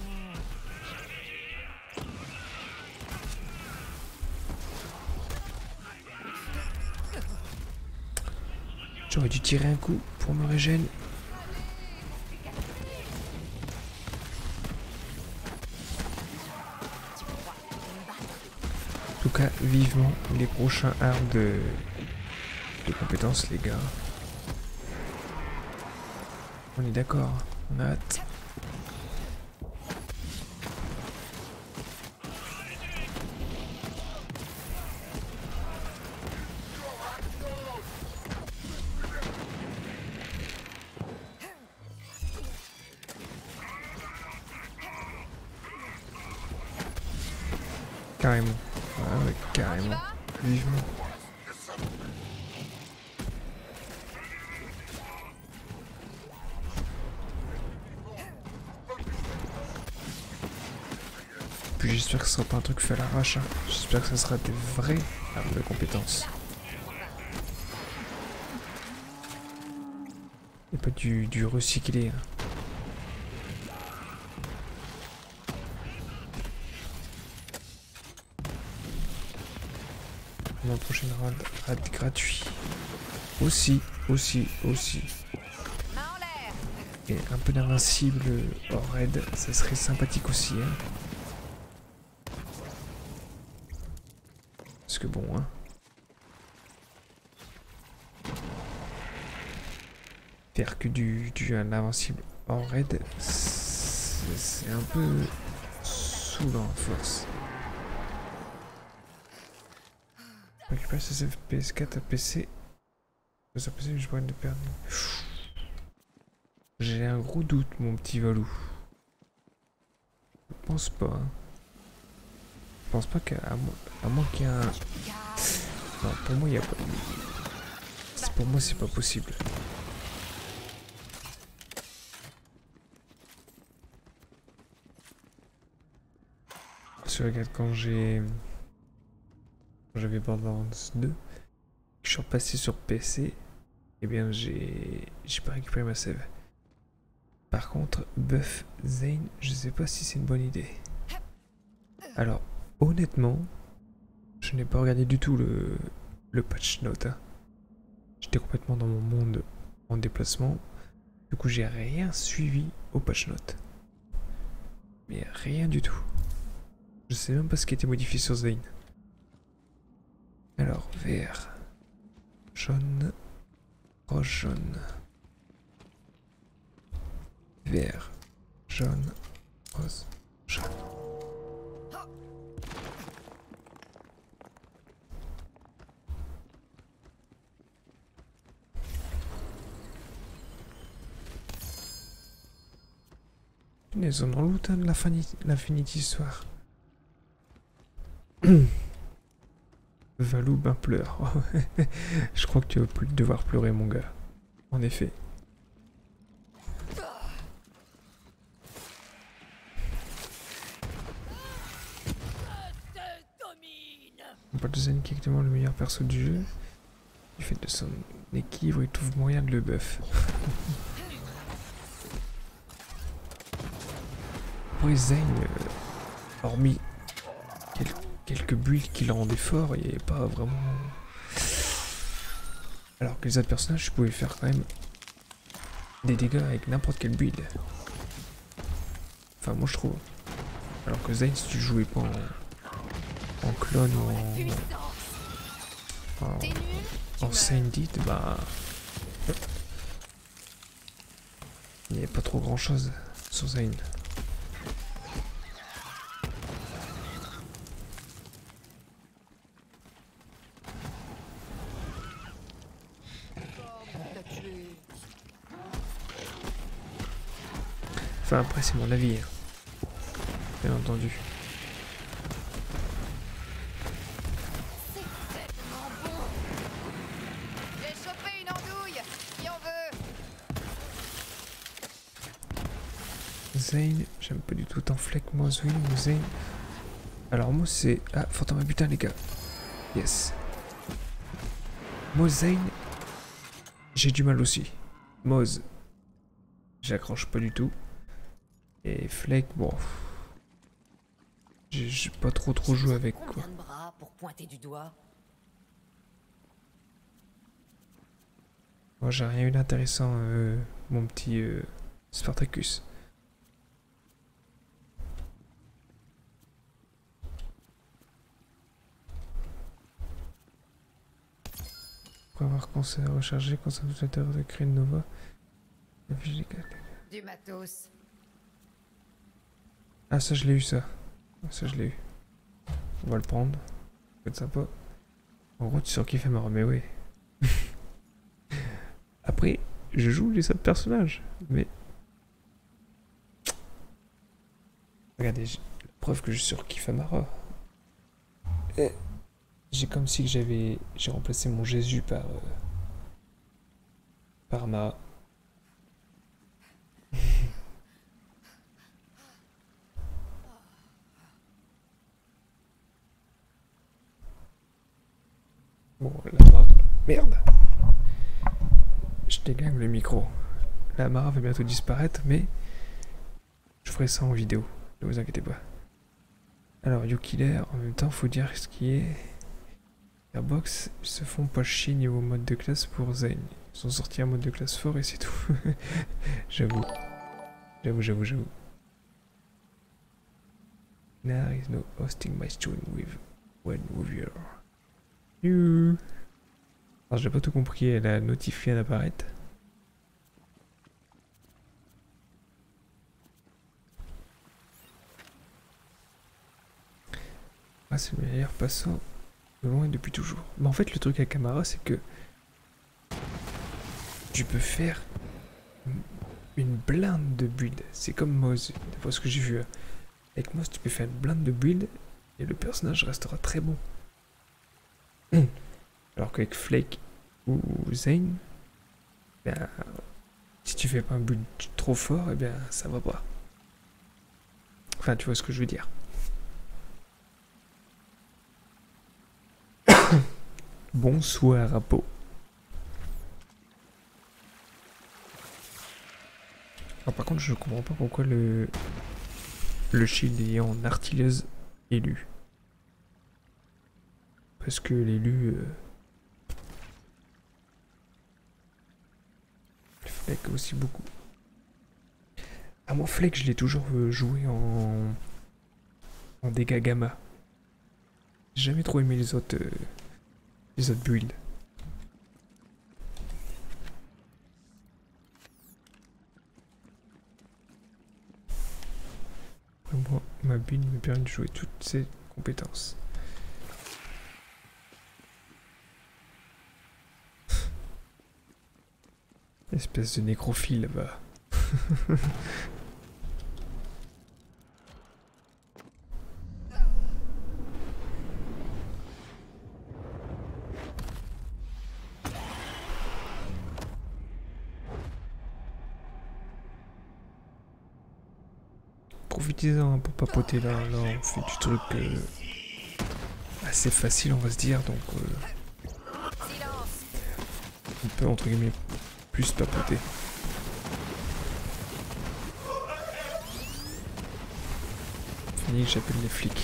J'aurais dû tirer un coup pour me régénérer. En tout cas, vivement les prochains arts de de compétences, les gars. On est d'accord, on a hâte. Carrément. Ah ouais, carrément. Vivement. Puis j'espère que ce sera pas un truc fait à l'arrache. Hein. J'espère que ce sera des vraies armes de compétences. Et pas du recyclé. Hein. Mon prochain raid gratuit. Aussi. Main en l'air. Et un peu d'invincible hors raid, ça serait sympathique aussi. Hein. Parce que bon, hein. Faire que du invincible hors raid, c'est un peu saoulant à force. Récupère ses FPS4 à PC. Ça PC, je pourrais le perdre. J'ai un gros doute, mon petit Valou. Je pense pas. Hein. Je pense pas qu'à moins qu'il y ait un... Non, pour moi, il y a pas... Pour moi, c'est pas possible. Parce que regarde, quand j'avais Borderlands 2, je suis repassé sur PC, eh bien j'ai pas récupéré ma save. Par contre, buff Zane, je sais pas si c'est une bonne idée. Alors, honnêtement, je n'ai pas regardé du tout le patch note. Hein. J'étais complètement dans mon monde en déplacement. Du coup, j'ai rien suivi au patch note. Mais rien du tout. Je sais même pas ce qui a été modifié sur Zane. Alors, vert, jaune, rose jaune. Vert, jaune, rose, jaune. Punaise, on en loot hein, de l'Infinity Soir. Valou ben pleure. Je crois que tu vas plus devoir pleurer mon gars. En effet. Balthazar qui est actuellement le meilleur perso du jeu. Du fait de son équilibre, il trouve moyen de le buff. Pour Zane, hormis quelques builds qui le rendaient fort, il n'y avait pas vraiment... Alors que les autres personnages, je pouvais faire quand même des dégâts avec n'importe quel build. Enfin, moi je trouve. Alors que Zane, si tu jouais pas en clone ou en Saint-Dit, bah... il n'y avait pas trop grand chose sur Zane. Enfin après c'est mon avis, hein. Bien entendu. C'est tellement bon. J'ai chopé une andouille. Qui en veut? Zane, j'aime pas du tout tant Fleck, Moswin ou Zane. Alors moi c'est... Ah, fantôme à butin les gars. Yes. Moi Zane, j'ai du mal aussi. Moz, j'accroche pas du tout. Et Fleck, bon... J'ai pas trop joué avec quoi. Combien de bras pour pointer du doigt? Moi j'ai rien eu d'intéressant, mon petit Spartacus. Pour avoir rechargé, conservateur de créer une Nova. Du matos. Ah, ça je l'ai eu, ça. Ça je l'ai eu. On va le prendre. Ça peut être sympa. En gros, tu surkiffes Amara, mais oui. Après, je joue les autres personnages, mais... Regardez, la preuve que je surkiffe Amara. J'ai comme si j'ai remplacé mon Jésus par Amara. Bon, la Mara... Merde. Je déglingue le micro. La Mara va bientôt disparaître, mais je ferai ça en vidéo. Ne vous inquiétez pas. Alors, Yukiller, en même temps, faut dire ce qui est... Airbox se font pas chier niveau mode de classe pour Zane. Ils sont sortis un mode de classe fort et c'est tout. J'avoue. J'avoue. There is no hosting my stream with one viewer. You. Alors j'ai pas tout compris, elle a notifié d'apparaître. Ah, c'est le meilleur passant de loin et depuis toujours. Mais en fait, le truc avec Amara, c'est que tu peux faire une blinde de build. C'est comme Moz, d'après ce que j'ai vu. Avec Moz, tu peux faire une blinde de build et le personnage restera très bon. Alors qu'avec Flake ou Zane, ben, si tu fais pas un build trop fort, eh bien ça va pas. Enfin, tu vois ce que je veux dire. Bonsoir, Apo. Alors, par contre, je comprends pas pourquoi le shield est en artilleuse élu. Parce que l'élu... Flake aussi beaucoup. Ah, moi, Flake, je l'ai toujours joué en dégâts gamma. J'ai jamais trop aimé les autres builds. Après, moi, ma build me permet de jouer toutes ces compétences. Espèce de nécrophile là-bas. Profitez-en pour papoter là, on fait du truc assez facile on va se dire, donc on peut entre guillemets plus papoter. Fini, j'appelle les flics.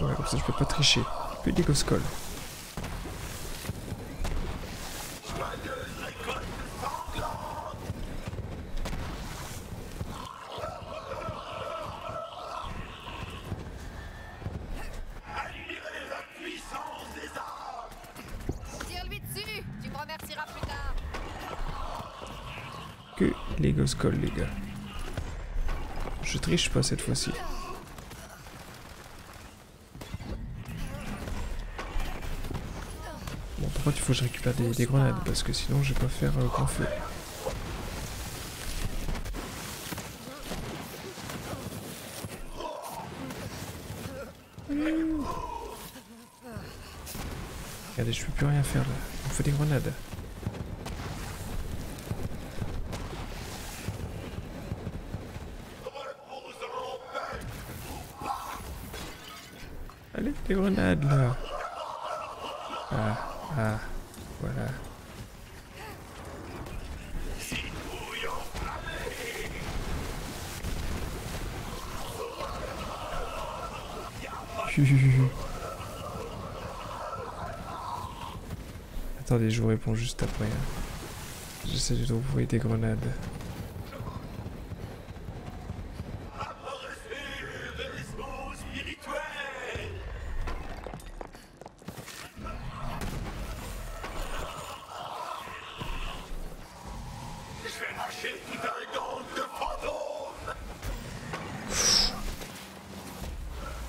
Ouais, comme ça je peux pas tricher. Plus des Goscol. Tire-lui dessus, tu me remercieras plus tard. Que les Goscol, les gars. Je triche pas cette fois-ci. Bon, par contre, il faut que je récupère des grenades parce que sinon, je vais pas faire grand feu. Regardez, je peux plus rien faire là. Il me faut des grenades. Allez, des grenades là. Ah, voilà. Attendez, je vous réponds juste après. Hein. J'essaie de trouver des grenades.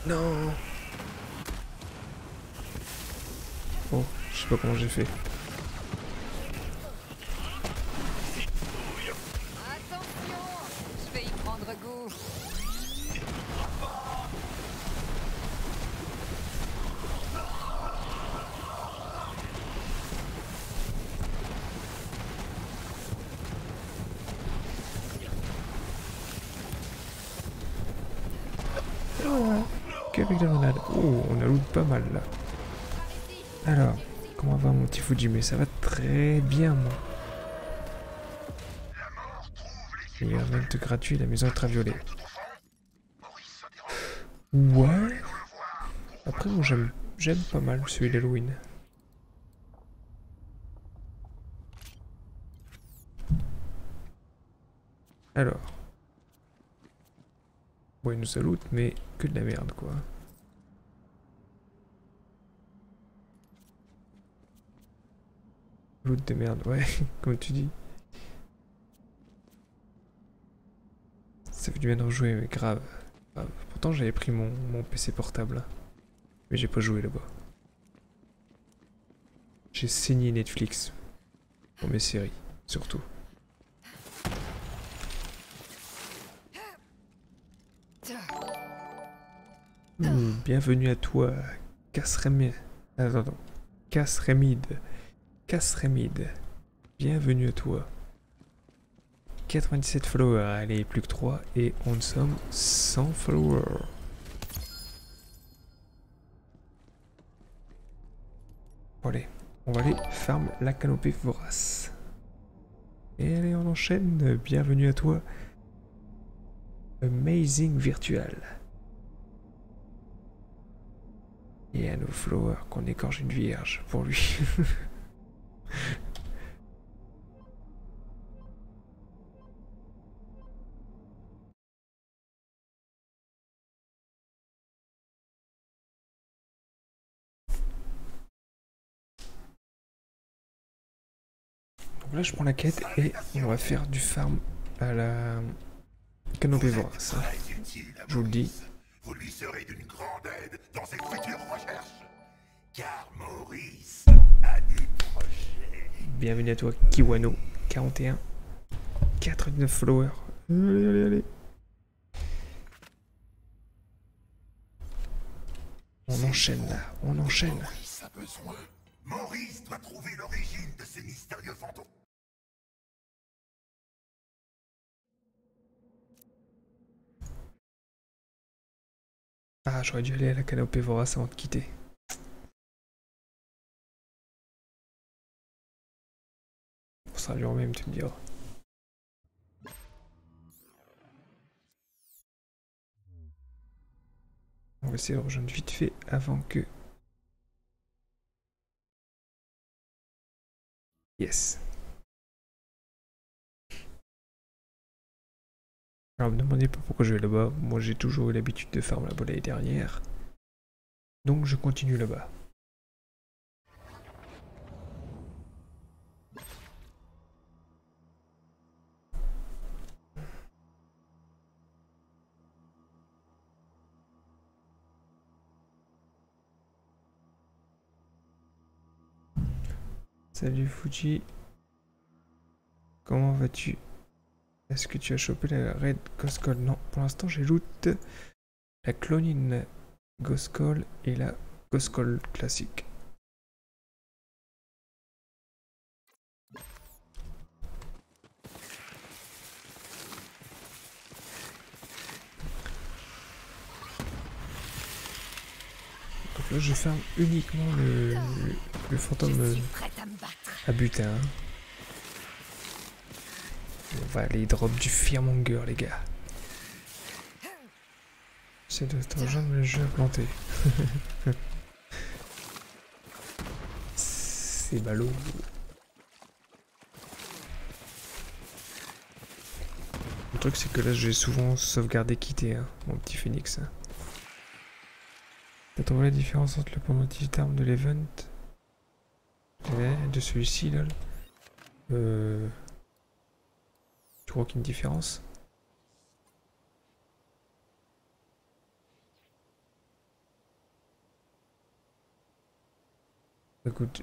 Non. Oh, je sais pas comment j'ai fait. Attention, je vais y prendre goût. Qu'avec des grenades. Oh, on a loot pas mal là. Alors, comment va mon petit Fujime? Ça va très bien, moi. Il y a un event gratuit, la maison ultraviolée. Ouais. Après, moi j'aime pas mal celui d'Halloween. Alors. Bon, il nous a loot, mais que de la merde, quoi. Loot de merde, ouais, comme tu dis. Ça fait du bien de rejouer, mais grave. Grave. Pourtant, j'avais pris mon PC portable. Hein. Mais j'ai pas joué là-bas. J'ai saigné Netflix. Pour mes séries, surtout. Bienvenue à toi, Kasremid. Attends. Kasremid. Bienvenue à toi. 97 followers, allez, plus que 3 et on sommes 100 followers. Bon, allez, on va aller farm la canopée vorace. Et allez, on enchaîne. Bienvenue à toi. Amazing Virtual. Et à nos followers qu'on égorge une vierge pour lui. Donc là je prends la quête et on va faire du farm à la canopée vorace. Je vous le dis. Vous lui serez d'une grande aide dans ses futures recherches. Car Maurice a du projet. Bienvenue à toi, Kiwano, 41, 89 followers. Allez. On enchaîne là, on enchaîne. Maurice a besoin. Maurice doit trouver l'origine de ces mystérieux fantômes. Ah, j'aurais dû aller à la canopée vorace avant de quitter. On sera le même, tu me diras. On va essayer de rejoindre vite fait avant que... Yes. Alors, me demandez pas pourquoi je vais là-bas. Moi, j'ai toujours eu l'habitude de farm là-bas l'année dernière. Donc, je continue là-bas. Salut Fuji. Comment vas-tu? Est-ce que tu as chopé la Red Ghost Call? Non, pour l'instant j'ai loot la Clonine Ghost Call et la Ghost Call classique. Donc là je ferme uniquement le fantôme à butin. On va aller drop du Fearmonger, les gars. C'est de te rejoindre le jeu à planter. C'est ballot. Le truc c'est que là je vais souvent sauvegarder quitter hein, mon petit phoenix. Hein. T'as trouvé la différence entre le pendentif d'armes de l'event et de celui-ci là? Tu crois qu'il y a une différence? Écoute,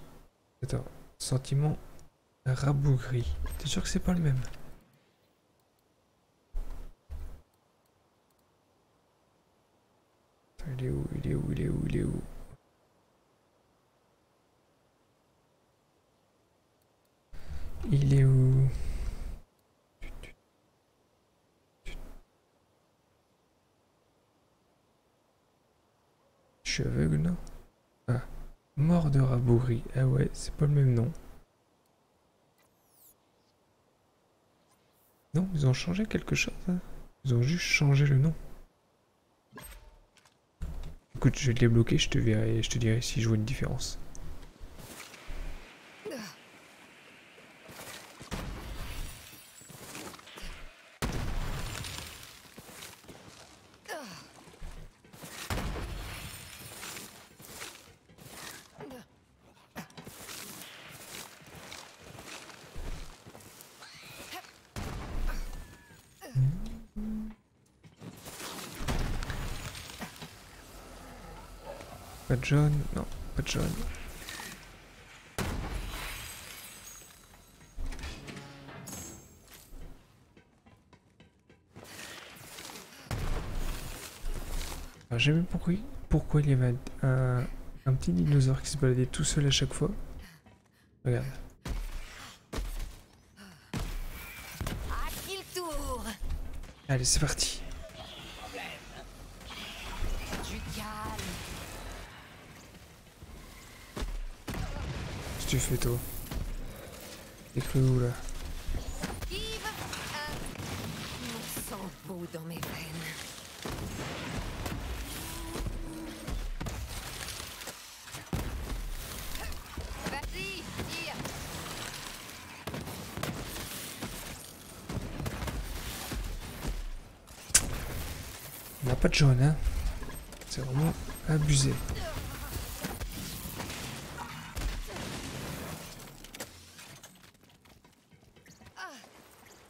attends, sentiment rabougri. T'es sûr que c'est pas le même? Attends, il est où? Il est où? Il est où? Il est où? Il est où? Je suis aveugle, non? Ah. Mort de rabougri. Ah ouais, c'est pas le même nom. Non, ils ont changé quelque chose. Hein. Ils ont juste changé le nom. Écoute, je vais les bloquer, je te dirai si je vois une différence. Pas de jaune, non, pas de jaune. J'ai même compris pourquoi il y avait un petit dinosaure qui se baladait tout seul à chaque fois. Regarde. À qui le tour? Allez, c'est parti. Du calme. Qu'est-ce que tu fais, toi? T'es cru où, là? Yves, mon sang beau dans mes veines. Vas-y, tire. On n'a pas de jaune, hein. C'est vraiment abusé.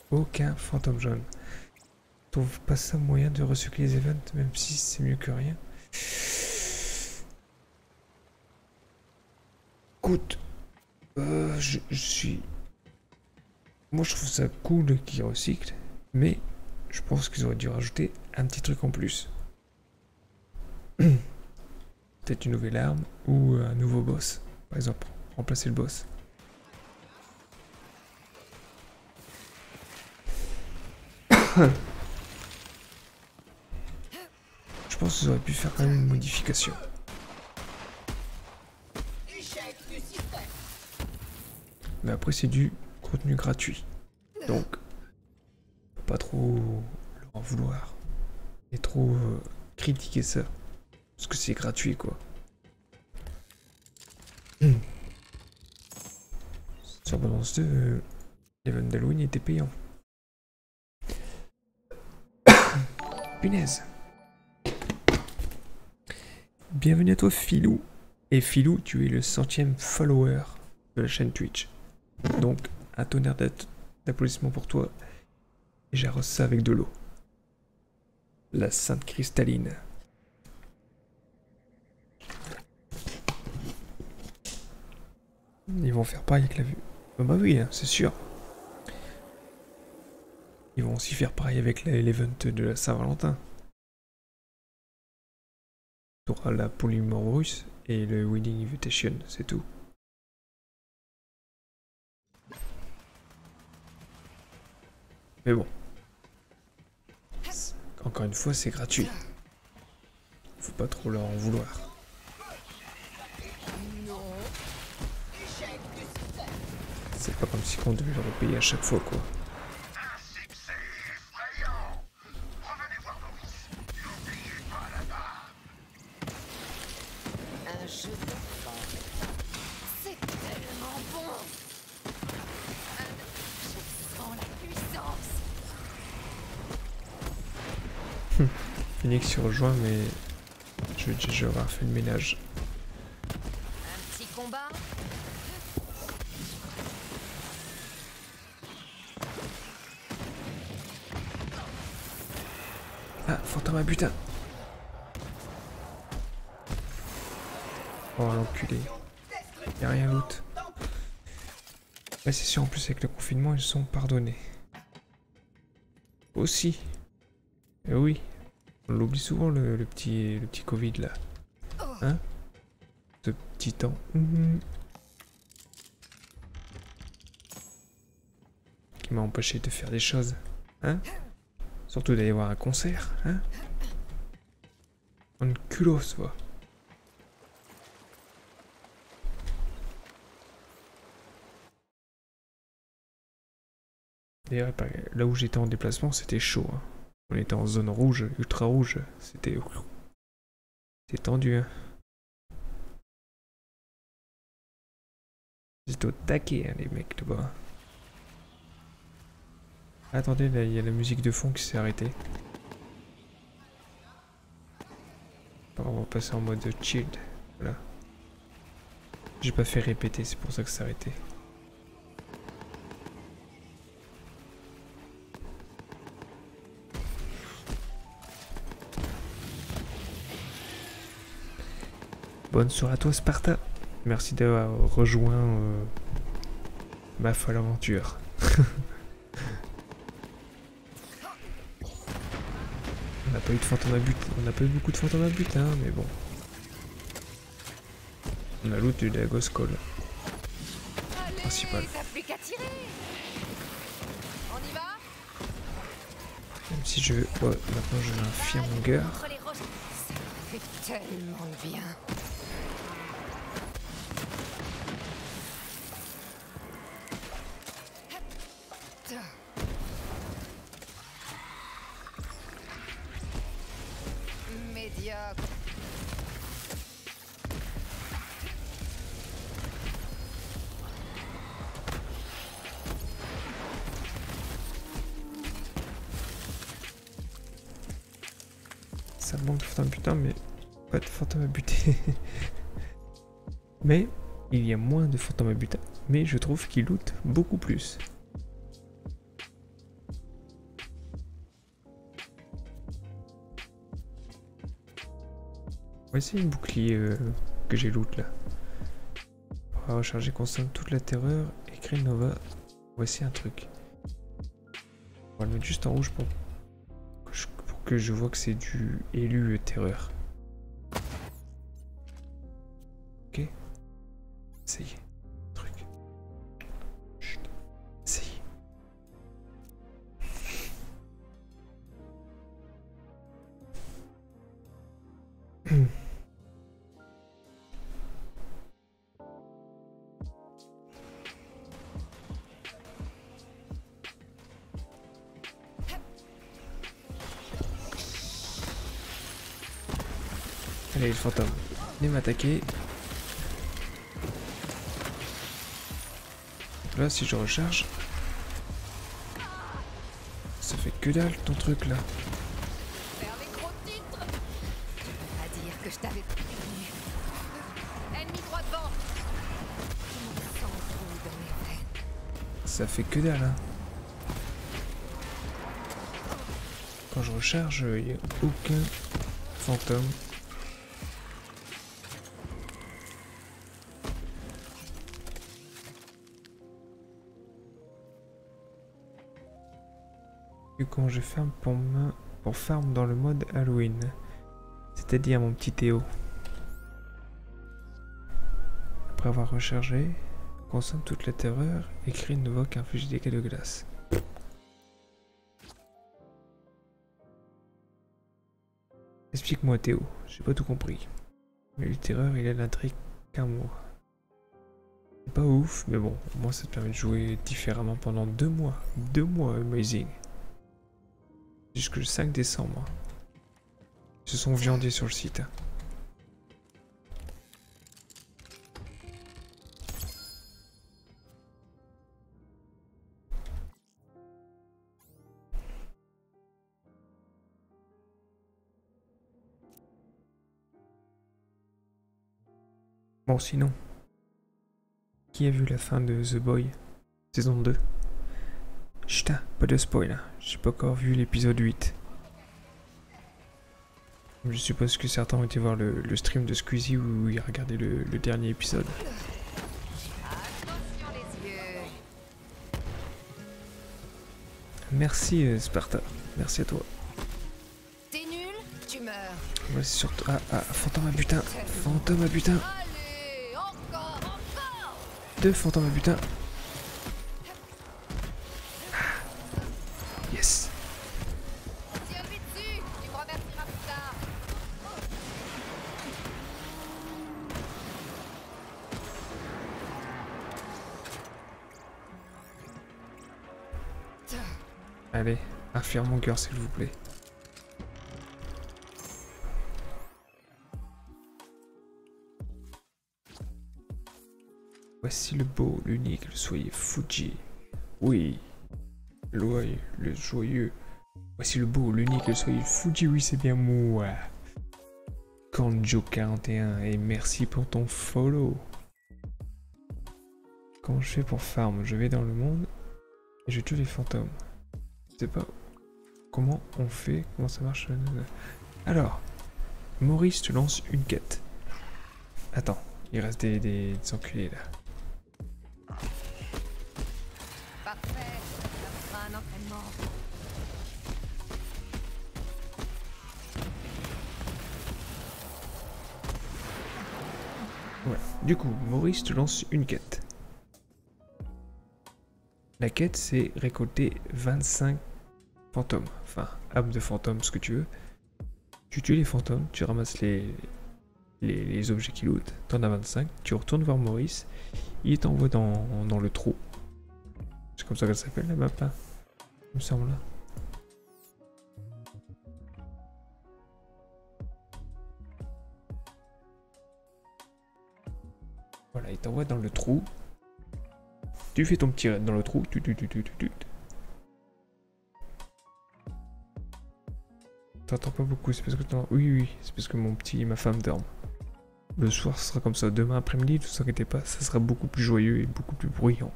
Aucun fantôme jaune. Trouve pas ça moyen de recycler les events, même si c'est mieux que rien. Écoute, je suis... Moi je trouve ça cool qu'ils recyclent, mais je pense qu'ils auraient dû rajouter un petit truc en plus. Peut-être une nouvelle arme ou un nouveau boss. Par exemple, remplacer le boss. Je pense qu'ils auraient pu faire quand même une modification. Mais après c'est du contenu gratuit. Donc, faut pas trop leur en vouloir. Et trop critiquer ça. Parce que c'est gratuit quoi. Sur Balance 2, l'event d'Halloween était payant. Punaise. Bienvenue à toi Philou. Et Philou, tu es le 100e follower de la chaîne Twitch. Donc, un tonnerre d'applaudissements pour toi. Et j'arrose ça avec de l'eau. La Sainte Cristalline. Ils vont faire pareil avec la vue. Oh bah oui, hein, c'est sûr. Ils vont aussi faire pareil avec l'event de la Saint-Valentin. Tu auras la Polymorus et le Wedding Invitation, c'est tout. Mais bon. Encore une fois, c'est gratuit. Faut pas trop leur en vouloir. C'est pas comme si on devait leur payer à chaque fois, quoi. Un succès effrayant. Revenez voir Maurice. N'oubliez pas là-bas. Un jeu d'enfant. C'est tellement Phoenix se rejoint, mais je vais déjà avoir fait le ménage. Un petit combat. Ah, fantôme à butin. Oh l'enculé. Y'a rien loot. Ouais, c'est sûr, en plus avec le confinement, ils sont pardonnés. Aussi. Eh oui. On l'oublie souvent le petit Covid là. Hein? Ce petit temps. Qui m'a empêché de faire des choses. Hein? Surtout d'aller voir un concert. Hein? En culot, quoi. D'ailleurs, là où j'étais en déplacement, c'était chaud. Hein. On était en zone rouge, ultra rouge. C'était tendu. Hein. C'était au taquet, hein, les mecs là-bas. Attendez, là, il y a la musique de fond qui s'est arrêtée. Alors, on va passer en mode chilled. Voilà. J'ai pas fait répéter, c'est pour ça que ça s'est arrêté. Bonne soirée à toi Sparta. Merci d'avoir rejoint ma folle aventure. On n'a pas eu de fantôme à but. On n'a pas eu beaucoup de fantômes à but, hein, mais bon. On a loot du Lagos Call. Principal. T'as plus qu'à tirer. On y va? Même si je veux... Oh, maintenant je veux un Fearmonger. Entre les roches. Ça fait tellement de bien. Médiocre. Ça manque de fantôme putain, mais pas de fantôme à buter. Mais il y a moins de fantômes à butin, mais je trouve qu'ils lootent beaucoup plus. Voici une bouclier que j'ai loot là. On va recharger consomme toute la terreur. Écrit Nova. Voici un truc. On va le mettre juste en rouge pour que je vois que c'est du élu terreur. Ok. Ça y est. Truc. Chut. Ça y est. Allez, le fantôme. Venez m'attaquer. Là, si je recharge, ça fait que dalle ton truc là. Vers les gros titres. À dire que je t'avais prévenu. Ennemi droit devant. Mon sang coule dans mes veines. Ça fait que dalle, hein. Quand je recharge, il n'y a aucun fantôme. Et comment je ferme pour farm dans le mode Halloween. C'est-à-dire mon petit Théo. Après avoir rechargé, consomme toute la terreur, écrit une voix qui inflige des dégâts de glace. Explique-moi Théo, j'ai pas tout compris. Mais le terreur il a l'intrigue qu'un mois. C'est pas ouf, mais bon, au moins ça te permet de jouer différemment pendant 2 mois. 2 mois, amazing. Jusque le 5 décembre. Ils se sont viandés sur le site. Bon, sinon, qui a vu la fin de The Boy, saison 2? Chut, pas de spoil, hein. J'ai pas encore vu l'épisode 8. Je suppose que certains ont été voir le stream de Squeezie où il a regardé le dernier épisode. Attention les yeux. Merci Sparta, merci à toi. T'es nul, tu meurs. Ouais, c'est surtout... Ah, fantôme à butin. Fantôme à butin. Allez, encore. 2 fantômes à butin. Yes. Tire-lui dessus, tu me remercieras plus tard. Allez, affirme mon cœur s'il vous plaît. Voici le beau, l'unique, le soyeux Fuji. Oui. Le joyeux. Voici le beau, l'unique, le soyeux Fuji. Oui, c'est bien moi. Kanjo41 et merci pour ton follow. Comment je fais pour farm? Je vais dans le monde et je tue les fantômes. Je sais pas comment on fait, comment ça marche. Alors, Maurice te lance une quête. Attends, il reste des enculés là. Parfait, ça sera un entraînement. Ouais. Du coup, Maurice te lance une quête. La quête, c'est récolter 25 fantômes. Enfin, âmes de fantômes, ce que tu veux. Tu tues les fantômes, tu ramasses les objets qui lootent. T'en as 25, tu retournes voir Maurice. Il t'envoie dans le trou. C'est comme ça qu'elle s'appelle la map, hein, il me semble. Voilà, il t'envoie dans le trou. Tu fais ton petit raid dans le trou. T'entends pas beaucoup, c'est parce que oui, c'est parce que mon petit et ma femme dorment. Le soir, ce sera comme ça. Demain après-midi, ne vous inquiétez pas, ça sera beaucoup plus joyeux et beaucoup plus bruyant.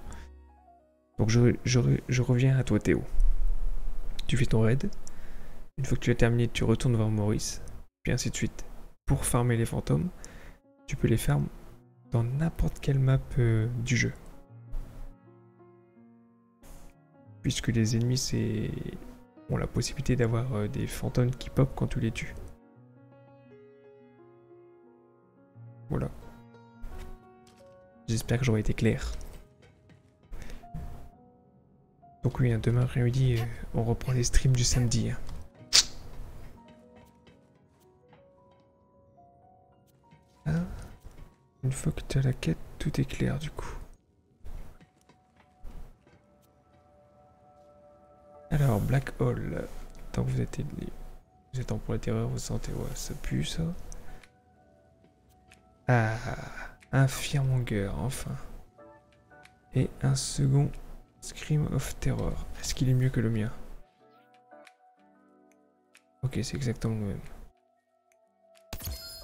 Donc je reviens à toi, Théo. Tu fais ton raid. Une fois que tu as terminé, tu retournes voir Maurice. Puis ainsi de suite. Pour farmer les fantômes, tu peux les farmer dans n'importe quelle map du jeu. Puisque les ennemis ont la possibilité d'avoir des fantômes qui pop quand tu les tues. Voilà. J'espère que j'aurai été clair. Donc oui, demain après-midi, on reprend les streams du samedi. Hein. Ah, une fois que tu as la quête, tout est clair du coup. Alors, Black Hole. Tant que vous êtes en pour la terreur, vous sentez, ouais, ça pue ça. Ah, un Fearmonger, enfin. Et un second Scream of Terror. Est-ce qu'il est mieux que le mien? Ok, c'est exactement le même.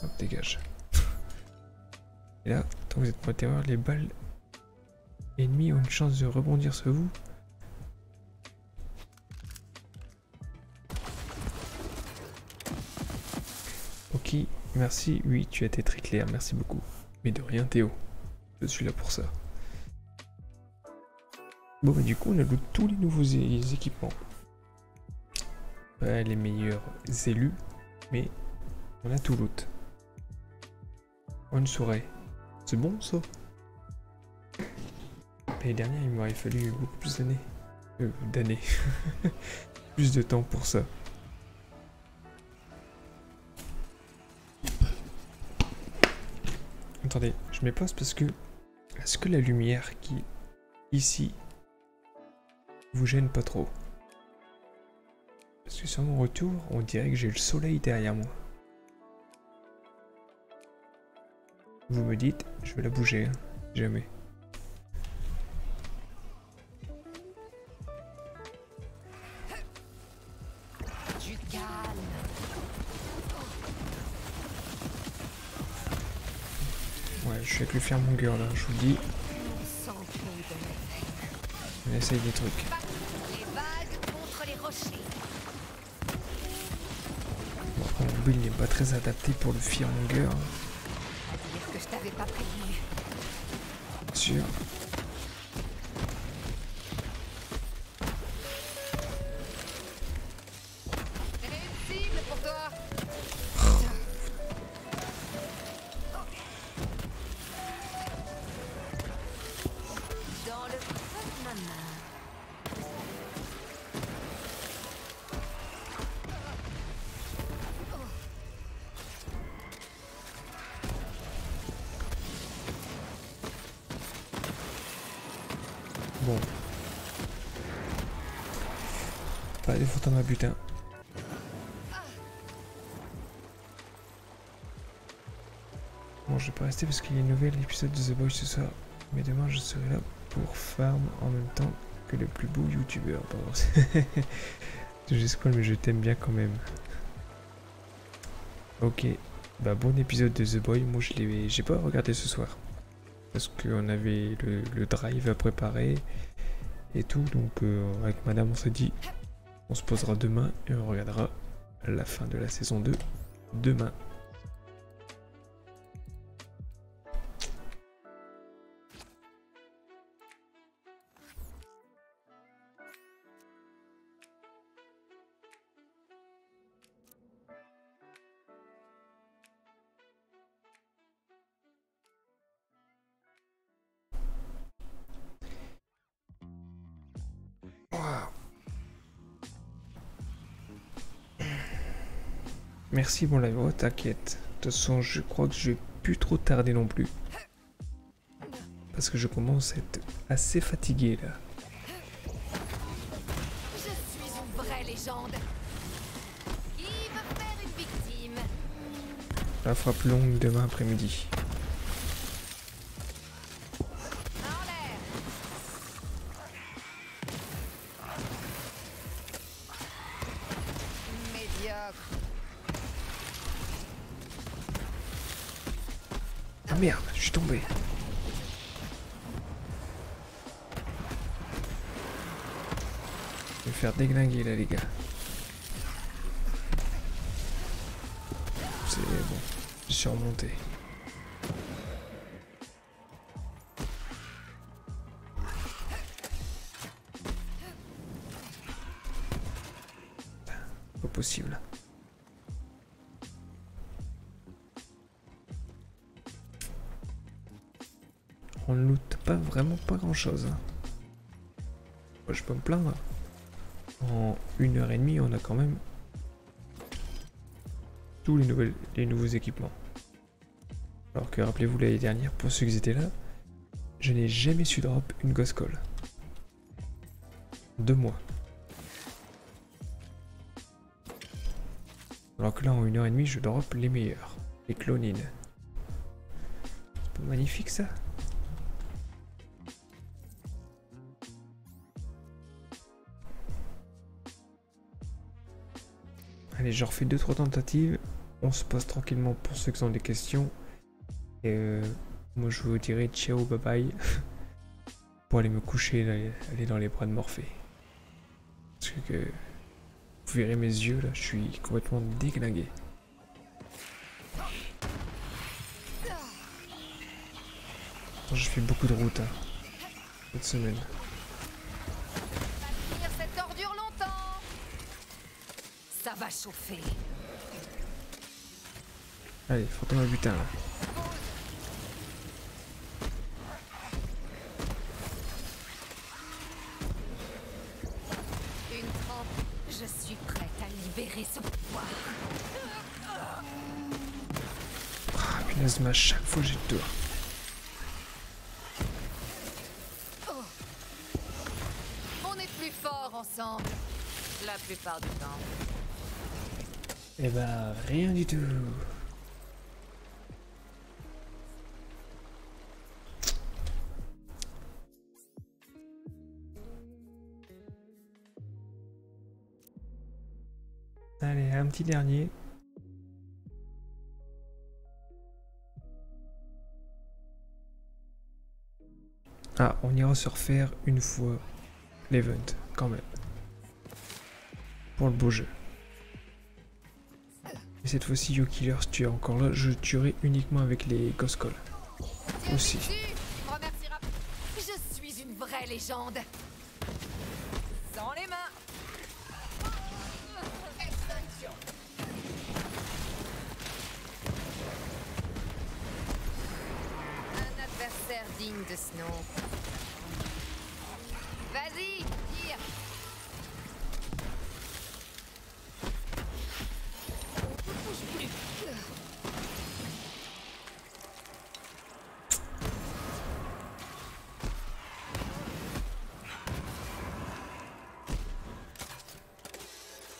Hop, dégage. Et là, tant que vous êtes pour la terreur, les balles ennemies ont une chance de rebondir sur vous. Ok, merci, oui, tu as été très clair, merci beaucoup. Mais de rien Théo, je suis là pour ça. Bon bah du coup on a loot tous les nouveaux équipements. Pas les meilleurs élus, mais on a tout loot. Une soirée, c'est bon ça? L'année dernière il m'aurait fallu beaucoup plus d'années. Plus de temps pour ça. Attendez, je mets pause parce que... Est-ce que la lumière qui... Ici... vous gêne pas trop? Parce que sur mon retour, on dirait que j'ai le soleil derrière moi. Vous me dites, je vais la bouger, hein. Jamais. Du calme. Ouais, je suis avec le Fearmonger là, je vous le dis. Sans peu de On essaye des trucs. les vagues contre les rochers. Bon, après, mon build n'est pas très adapté pour le Fearmonger, hein, À dire que je t'avais pas prévenu. bien sûr. Elle est une cible pour toi. Dans le creux de ma main. Bon. Pas des fautes à ma butin. Bon, je vais pas rester parce qu'il y a un nouvel épisode de The Boys ce soir. Mais demain, je serai là pour farm en même temps que le plus beau youtubeur. Pardon. Je spoil, mais je t'aime bien quand même. Ok. Bah, bon épisode de The Boy. Moi, j'ai pas regardé ce soir. Parce qu'on avait le drive à préparer et tout. Donc, avec madame, on s'est dit, on se posera demain et on regardera la fin de la saison 2 demain. Merci bon live, oh t'inquiète. De toute façon, je crois que je vais plus trop tarder non plus. Parce que je commence à être assez fatigué là. Je suis une vraie légende. Qui veut faire une victime? La frappe longue demain après-midi. En l'air. Médiocre. Ah merde, je suis tombé. Je vais me faire déglinguer là les gars. C'est bon, je suis remonté. Pas possible. On ne loot pas vraiment pas grand chose. Moi, je peux me plaindre. En 1h30, on a quand même tous les nouveaux équipements. Alors que rappelez-vous l'année dernière, pour ceux qui étaient là, je n'ai jamais su drop une Ghost Call. 2 mois. Alors que là, en 1h30, je drop les meilleurs. Les clonines. C'est pas magnifique ça? Allez, je refais 2-3 tentatives. On se pose tranquillement pour ceux qui ont des questions. Et moi, je vous dirai ciao, bye bye. Pour aller me coucher, aller dans les bras de Morphée. Parce que vous verrez mes yeux, là, je suis complètement déglingué. J'ai fait beaucoup de route hein, cette semaine. Va tenir cette ordure longtemps. Ça va chauffer. Allez, fantôme à butin là. Une trempe. Je suis prête à libérer ce pouvoir. Ah, punaise, mais à chaque fois j'ai tort. On est plus forts ensemble. La plupart du temps. Eh ben, rien du tout. Allez, un petit dernier. Ah, on ira se refaire une fois l'event, quand même. Pour le beau jeu. Et cette fois-ci, YoKiller, si tu es encore là, je tuerai uniquement avec les Ghost Call. Aussi. Tu me remercieras. Je suis une vraie légende. Sans les mains. Extinction. Un adversaire digne de ce nom. Vas-y, tire.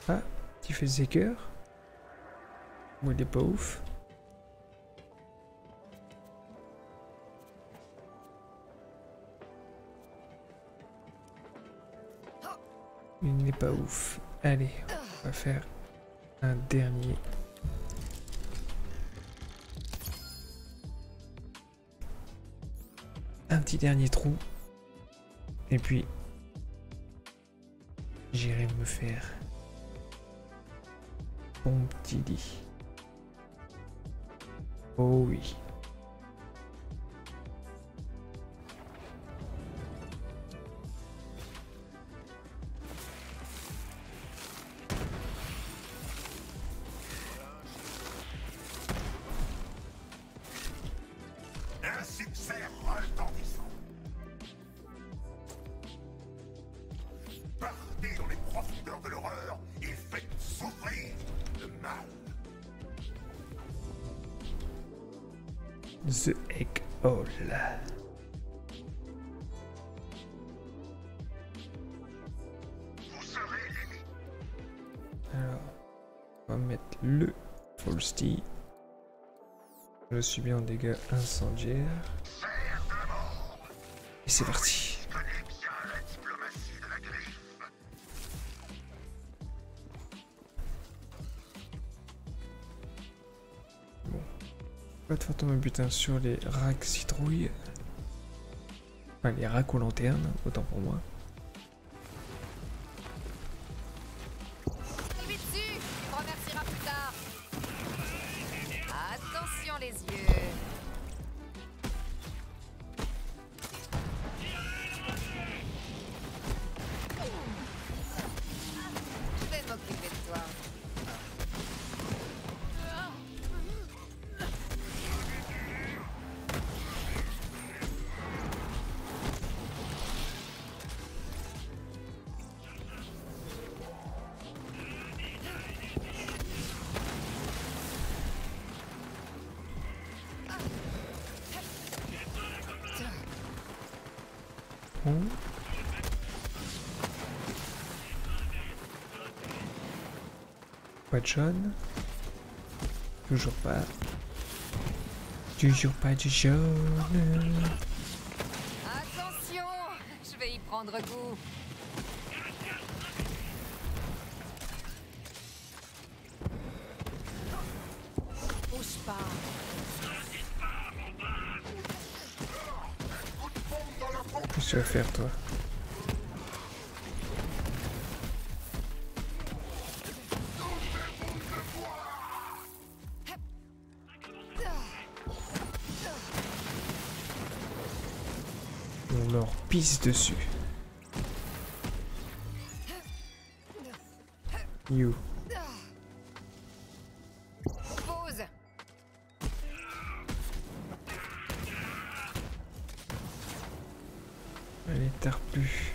Ah, tu fais ses cœurs. Ou il est pas ouf. Il n'est pas ouf. Allez, on va faire un dernier. Un petit dernier trou. Et puis, j'irai me faire mon petit lit. Oh oui. Un succès retentissant. Partez dans les profondeurs de l'horreur et faites souffrir le mal. The Egg Hole. Vous serez l'ennemi. Alors, on va mettre le Falsty. Je suis bien en dégâts incendiaires. Et c'est parti. Je connais bien la diplomatie de la griffe. Pas de fantôme butin sur les racks citrouilles. Enfin, les racks aux lanternes, autant pour moi. Lui dessus, tu me remercieras plus tard. Attention les yeux. Je vais m'occuper de toi. Bon. Pas de jaune. Toujours pas. Toujours pas de jaune. Attention, je vais y prendre goût. Bouge pas. Qu'est-ce que tu vas faire, toi? On leur pisse dessus. You. Pause. Allez, tarde plus.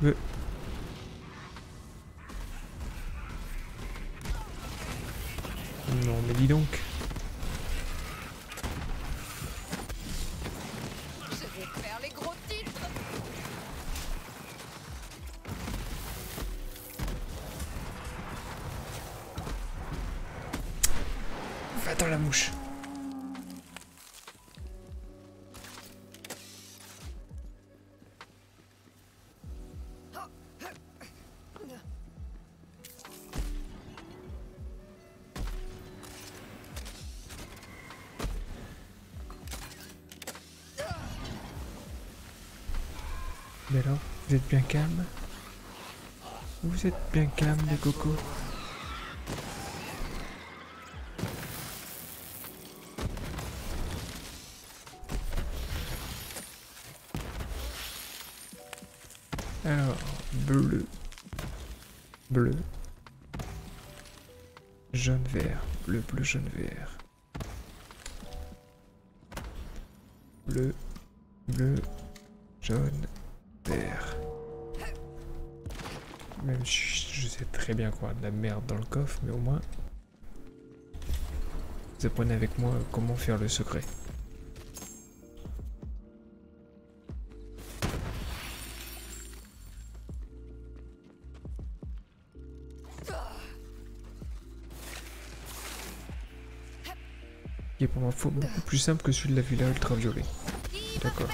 Mais... Non, mais dis donc. Je vais faire les gros titres. Va-t'en la mouche. Mais alors, vous êtes bien calme? Vous êtes bien calme, les cocos? Alors, bleu, bleu, jaune, vert, bleu, bleu, jaune, vert, bleu, bleu, jaune, vert. Même si je sais très bien qu'on a de la merde dans le coffre, mais au moins, vous apprenez avec moi comment faire le secret. Qui est pour moi beaucoup plus simple que celui de la villa ultraviolet. D'accord.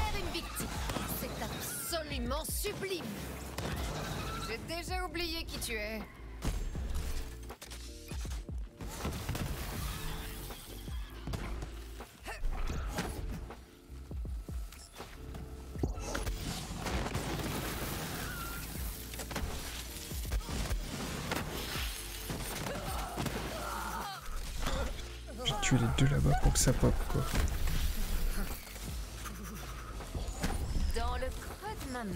C'est absolument sublime. J'ai déjà oublié qui tu es. J'ai tué les deux là-bas pour que ça pop, quoi. Dans le creux de ma main.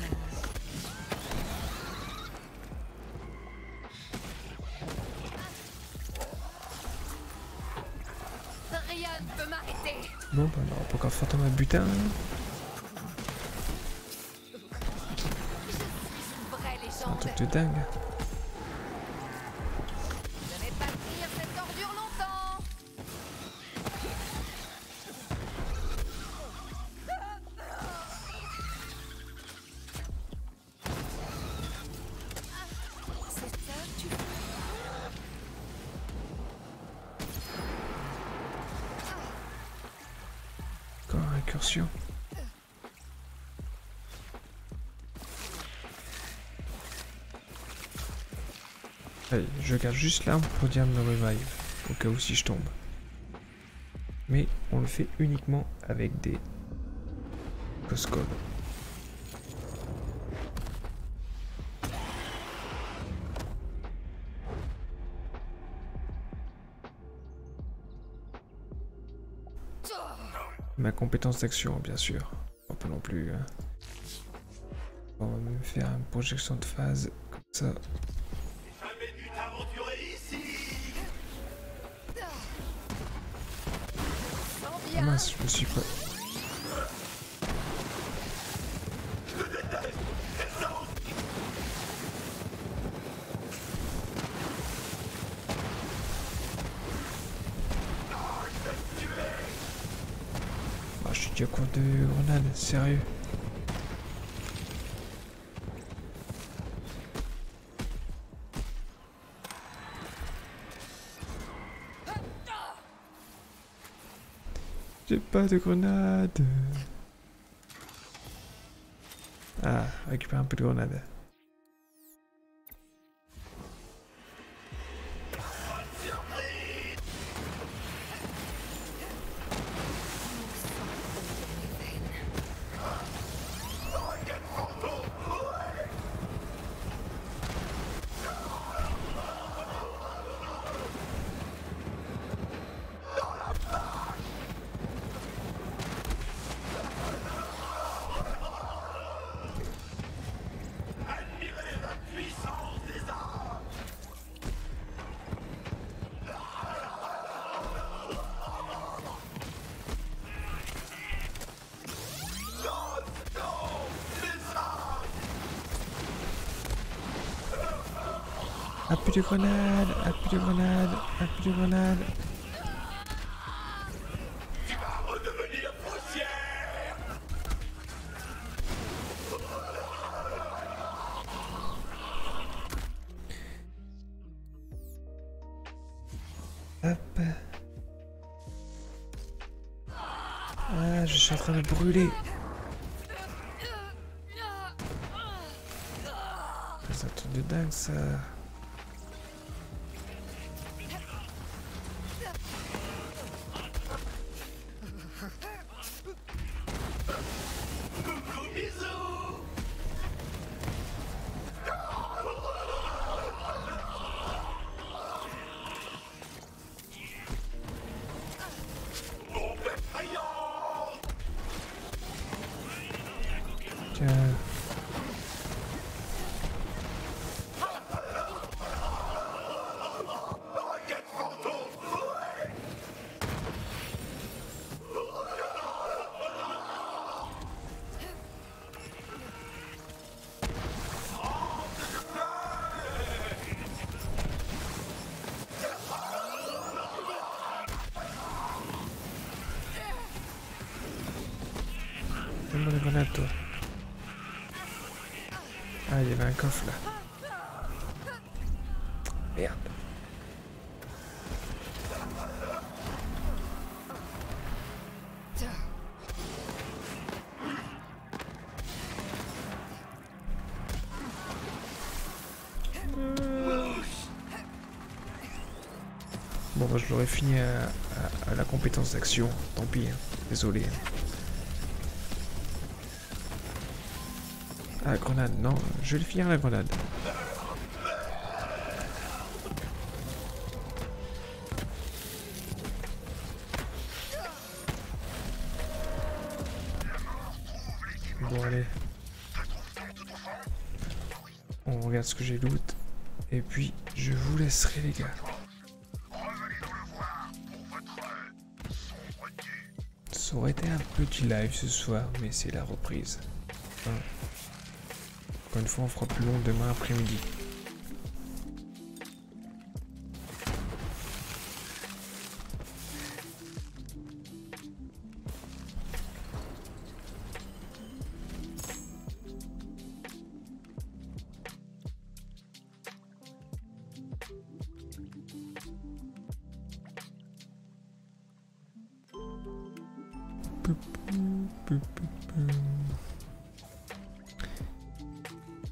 Rien ne peut m'arrêter. Bon, bah alors, pas encore fantôme à butin. Une vraie Un légende. truc de dingue. Je vais pas tenir cette ordure longtemps. C'est ça que tu fais? Encore incursion. Allez, je garde juste l'arme pour dire me revive, au cas où si je tombe. Mais on le fait uniquement avec des Coscoles. Ma compétence d'action, bien sûr. On peut non plus. Hein. On va même faire une projection de phase, comme ça. Jamais dû t'aventurer ici. Sens Ah bien. mince, je me suis pas. Ah, je suis déjà court de grenade, sérieux. J'ai pas de grenade. Ah, récupère un peu de grenade. Appui de grenade, appui de grenade, appui de grenade. Tu vas redevenir poussière. Hop. Ah, je suis en train de brûler. C'est un truc de dingue ça. Donne-moi la grenade, toi. Ah, il y avait un coffre là. Merde. Bon, bah, je l'aurais fini à la compétence d'action. Tant pis, hein. Désolé. Ah, grenade, non, je vais le finir la grenade. Bon, allez. On regarde ce que j'ai loot. Et puis, je vous laisserai, les gars. Ça aurait été un petit live ce soir, mais c'est la reprise. Hein. Encore une fois, on fera plus long demain après-midi.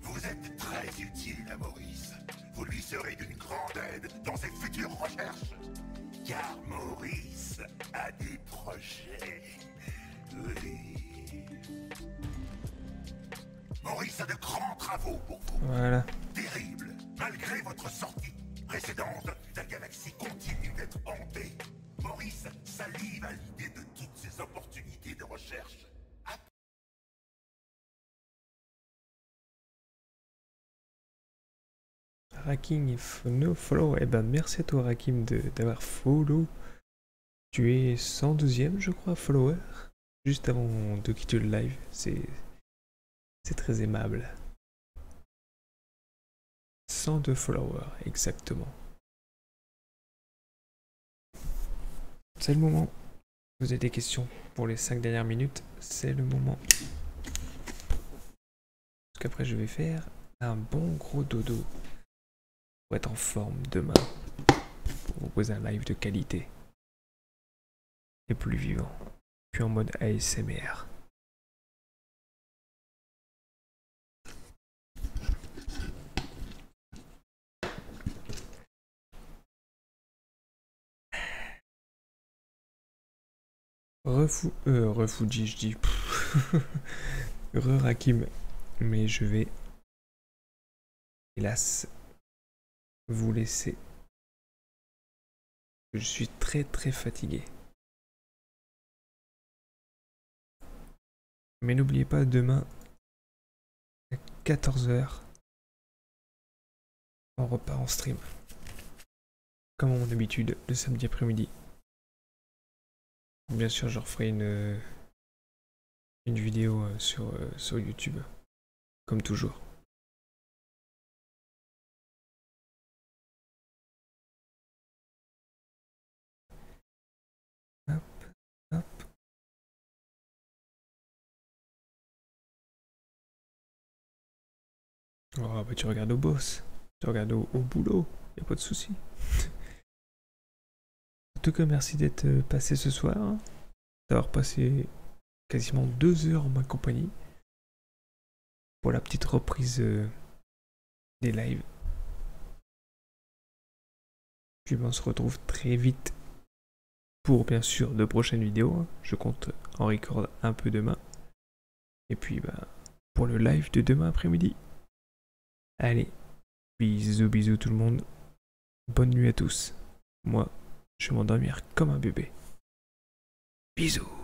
Vous êtes très utile à Maurice. Vous lui serez d'une grande aide dans ses futures recherches. Car Maurice a des projets. Oui. Maurice a de grands travaux pour vous. Voilà. Terrible. Malgré votre sortie précédente, la galaxie continue d'être hantée. Maurice salive à l'idée de toutes ces opportunités de recherche. Rakim no follow. Eh ben merci à toi Rakim d'avoir follow. Tu es 112e je crois follower. Juste avant de quitter le live. C'est très aimable. 102 followers exactement. C'est le moment. Vous avez des questions pour les 5 dernières minutes. C'est le moment. Parce qu'après je vais faire un bon gros dodo. Pour être en forme demain, pour vous proposer un live de qualité et plus vivant, puis en mode ASMR. Refuji, je dis. Rakim, mais je vais hélas vous laisser. Je suis très fatigué. Mais n'oubliez pas, demain, à 14h, on repart en stream. Comme à mon habitude, le samedi après-midi. Bien sûr, je referai une vidéo sur YouTube. Comme toujours. Oh, bah tu regardes au boss, tu regardes au boulot, y a pas de souci. En tout cas, merci d'être passé ce soir, hein, d'avoir passé quasiment 2 heures en ma compagnie pour la petite reprise des lives. Puis on se retrouve très vite pour bien sûr de prochaines vidéos. Hein. Je compte en record un peu demain. Et puis bah, pour le live de demain après-midi. Allez, bisous tout le monde. Bonne nuit à tous. Moi, je vais m'endormir comme un bébé. Bisous.